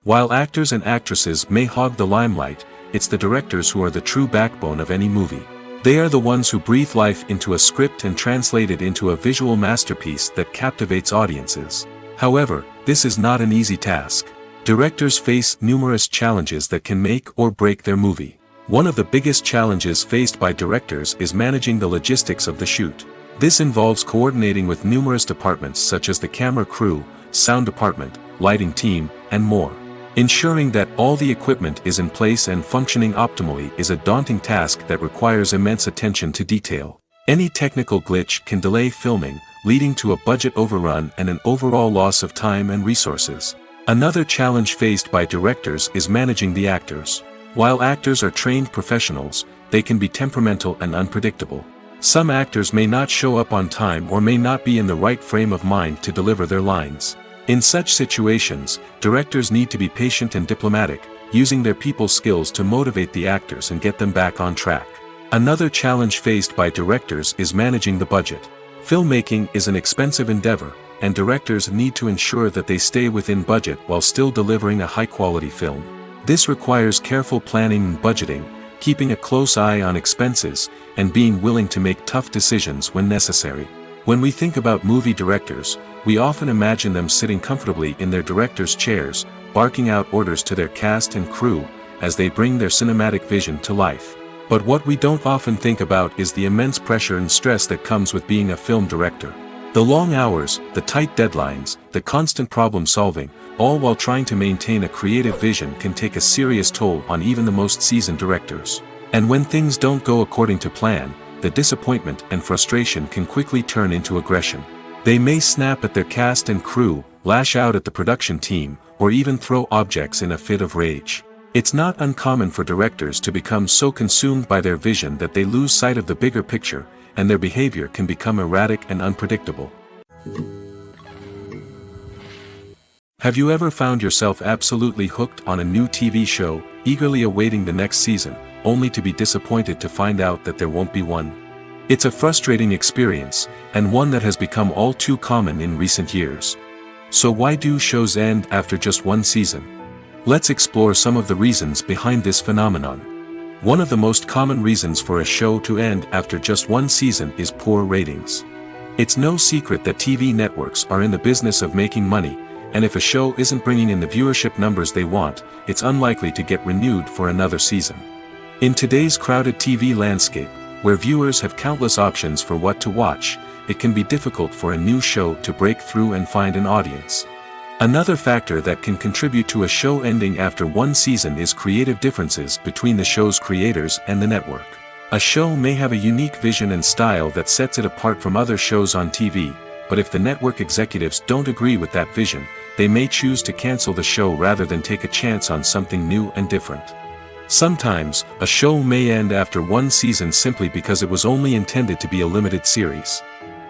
While actors and actresses may hog the limelight, it's the directors who are the true backbone of any movie. They are the ones who breathe life into a script and translate it into a visual masterpiece that captivates audiences. However, this is not an easy task. Directors face numerous challenges that can make or break their movie. One of the biggest challenges faced by directors is managing the logistics of the shoot. This involves coordinating with numerous departments such as the camera crew, sound department, lighting team, and more. Ensuring that all the equipment is in place and functioning optimally is a daunting task that requires immense attention to detail. Any technical glitch can delay filming, leading to a budget overrun and an overall loss of time and resources. Another challenge faced by directors is managing the actors. While actors are trained professionals, they can be temperamental and unpredictable. Some actors may not show up on time or may not be in the right frame of mind to deliver their lines. In such situations, directors need to be patient and diplomatic, using their people skills to motivate the actors and get them back on track. Another challenge faced by directors is managing the budget. Filmmaking is an expensive endeavor, and directors need to ensure that they stay within budget while still delivering a high-quality film. This requires careful planning and budgeting, keeping a close eye on expenses, and being willing to make tough decisions when necessary. When we think about movie directors, we often imagine them sitting comfortably in their director's chairs, barking out orders to their cast and crew, as they bring their cinematic vision to life. But what we don't often think about is the immense pressure and stress that comes with being a film director. The long hours, the tight deadlines, the constant problem solving, all while trying to maintain a creative vision can take a serious toll on even the most seasoned directors. And when things don't go according to plan, the disappointment and frustration can quickly turn into aggression. They may snap at their cast and crew, lash out at the production team, or even throw objects in a fit of rage. It's not uncommon for directors to become so consumed by their vision that they lose sight of the bigger picture, and their behavior can become erratic and unpredictable. Have you ever found yourself absolutely hooked on a new TV show, eagerly awaiting the next season, only to be disappointed to find out that there won't be one? It's a frustrating experience, and one that has become all too common in recent years. So why do shows end after just one season? Let's explore some of the reasons behind this phenomenon. One of the most common reasons for a show to end after just one season is poor ratings. It's no secret that TV networks are in the business of making money, and if a show isn't bringing in the viewership numbers they want, it's unlikely to get renewed for another season. In today's crowded TV landscape, where viewers have countless options for what to watch, it can be difficult for a new show to break through and find an audience. Another factor that can contribute to a show ending after one season is creative differences between the show's creators and the network. A show may have a unique vision and style that sets it apart from other shows on TV, but if the network executives don't agree with that vision, they may choose to cancel the show rather than take a chance on something new and different. Sometimes, a show may end after one season simply because it was only intended to be a limited series.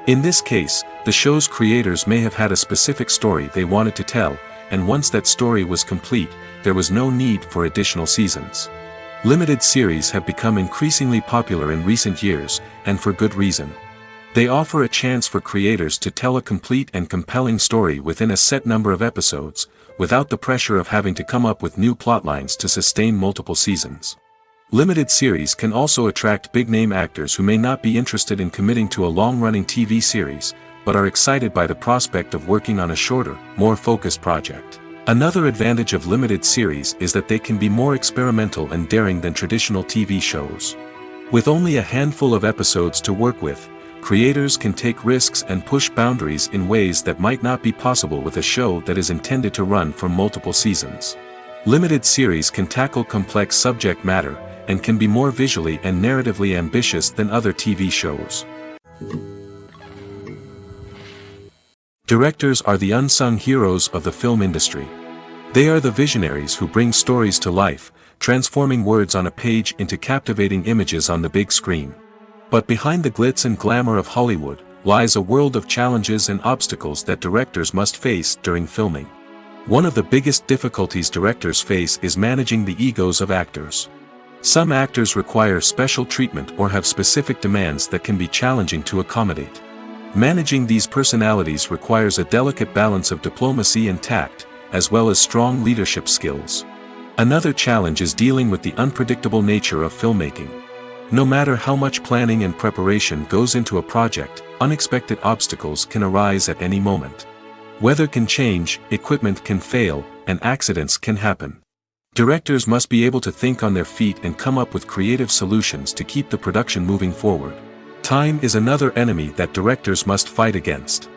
In this case, the show's creators may have had a specific story they wanted to tell, and once that story was complete, there was no need for additional seasons. Limited series have become increasingly popular in recent years, and for good reason. They offer a chance for creators to tell a complete and compelling story within a set number of episodes, without the pressure of having to come up with new plotlines to sustain multiple seasons. Limited series can also attract big-name actors who may not be interested in committing to a long-running TV series, but are excited by the prospect of working on a shorter, more focused project. Another advantage of limited series is that they can be more experimental and daring than traditional TV shows. With only a handful of episodes to work with, creators can take risks and push boundaries in ways that might not be possible with a show that is intended to run for multiple seasons. Limited series can tackle complex subject matter, and can be more visually and narratively ambitious than other TV shows. Directors are the unsung heroes of the film industry. They are the visionaries who bring stories to life, transforming words on a page into captivating images on the big screen. But behind the glitz and glamour of Hollywood, lies a world of challenges and obstacles that directors must face during filming. One of the biggest difficulties directors face is managing the egos of actors. Some actors require special treatment or have specific demands that can be challenging to accommodate. Managing these personalities requires a delicate balance of diplomacy and tact, as well as strong leadership skills. Another challenge is dealing with the unpredictable nature of filmmaking. No matter how much planning and preparation goes into a project, unexpected obstacles can arise at any moment. Weather can change, equipment can fail, and accidents can happen. Directors must be able to think on their feet and come up with creative solutions to keep the production moving forward. Time is another enemy that directors must fight against.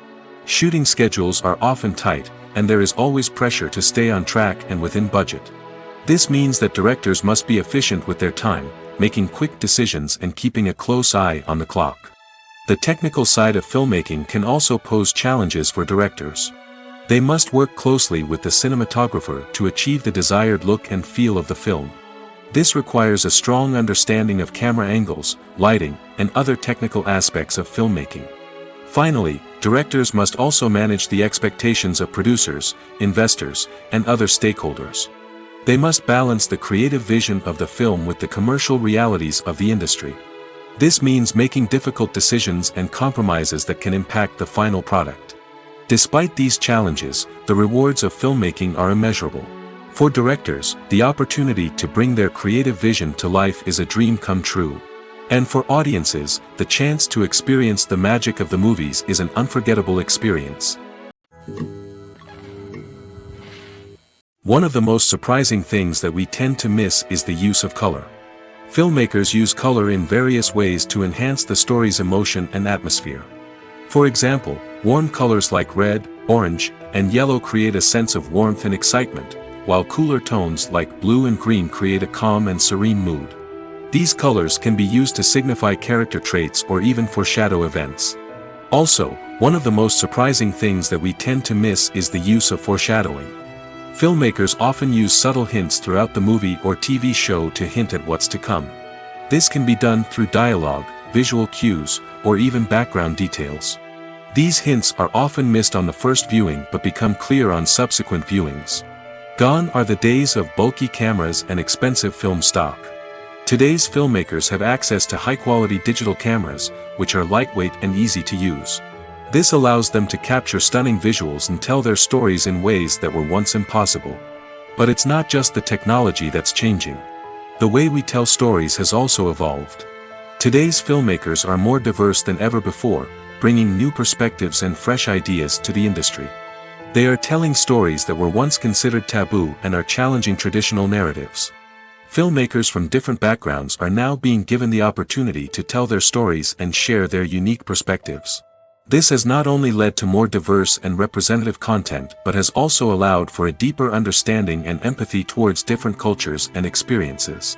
Shooting schedules are often tight, and there is always pressure to stay on track and within budget. This means that directors must be efficient with their time, making quick decisions and keeping a close eye on the clock. The technical side of filmmaking can also pose challenges for directors. They must work closely with the cinematographer to achieve the desired look and feel of the film. This requires a strong understanding of camera angles, lighting, and other technical aspects of filmmaking. Finally, directors must also manage the expectations of producers, investors, and other stakeholders. They must balance the creative vision of the film with the commercial realities of the industry. This means making difficult decisions and compromises that can impact the final product. Despite these challenges, the rewards of filmmaking are immeasurable. For directors, the opportunity to bring their creative vision to life is a dream come true. And for audiences, the chance to experience the magic of the movies is an unforgettable experience. One of the most surprising things that we tend to miss is the use of color. Filmmakers use color in various ways to enhance the story's emotion and atmosphere. For example, warm colors like red, orange, and yellow create a sense of warmth and excitement, while cooler tones like blue and green create a calm and serene mood. These colors can be used to signify character traits or even foreshadow events. Also, one of the most surprising things that we tend to miss is the use of foreshadowing. Filmmakers often use subtle hints throughout the movie or TV show to hint at what's to come. This can be done through dialogue, visual cues, or even background details. These hints are often missed on the first viewing but become clear on subsequent viewings. Gone are the days of bulky cameras and expensive film stock. Today's filmmakers have access to high-quality digital cameras, which are lightweight and easy to use. This allows them to capture stunning visuals and tell their stories in ways that were once impossible. But it's not just the technology that's changing. The way we tell stories has also evolved. Today's filmmakers are more diverse than ever before, bringing new perspectives and fresh ideas to the industry. They are telling stories that were once considered taboo and are challenging traditional narratives. Filmmakers from different backgrounds are now being given the opportunity to tell their stories and share their unique perspectives. This has not only led to more diverse and representative content but has also allowed for a deeper understanding and empathy towards different cultures and experiences.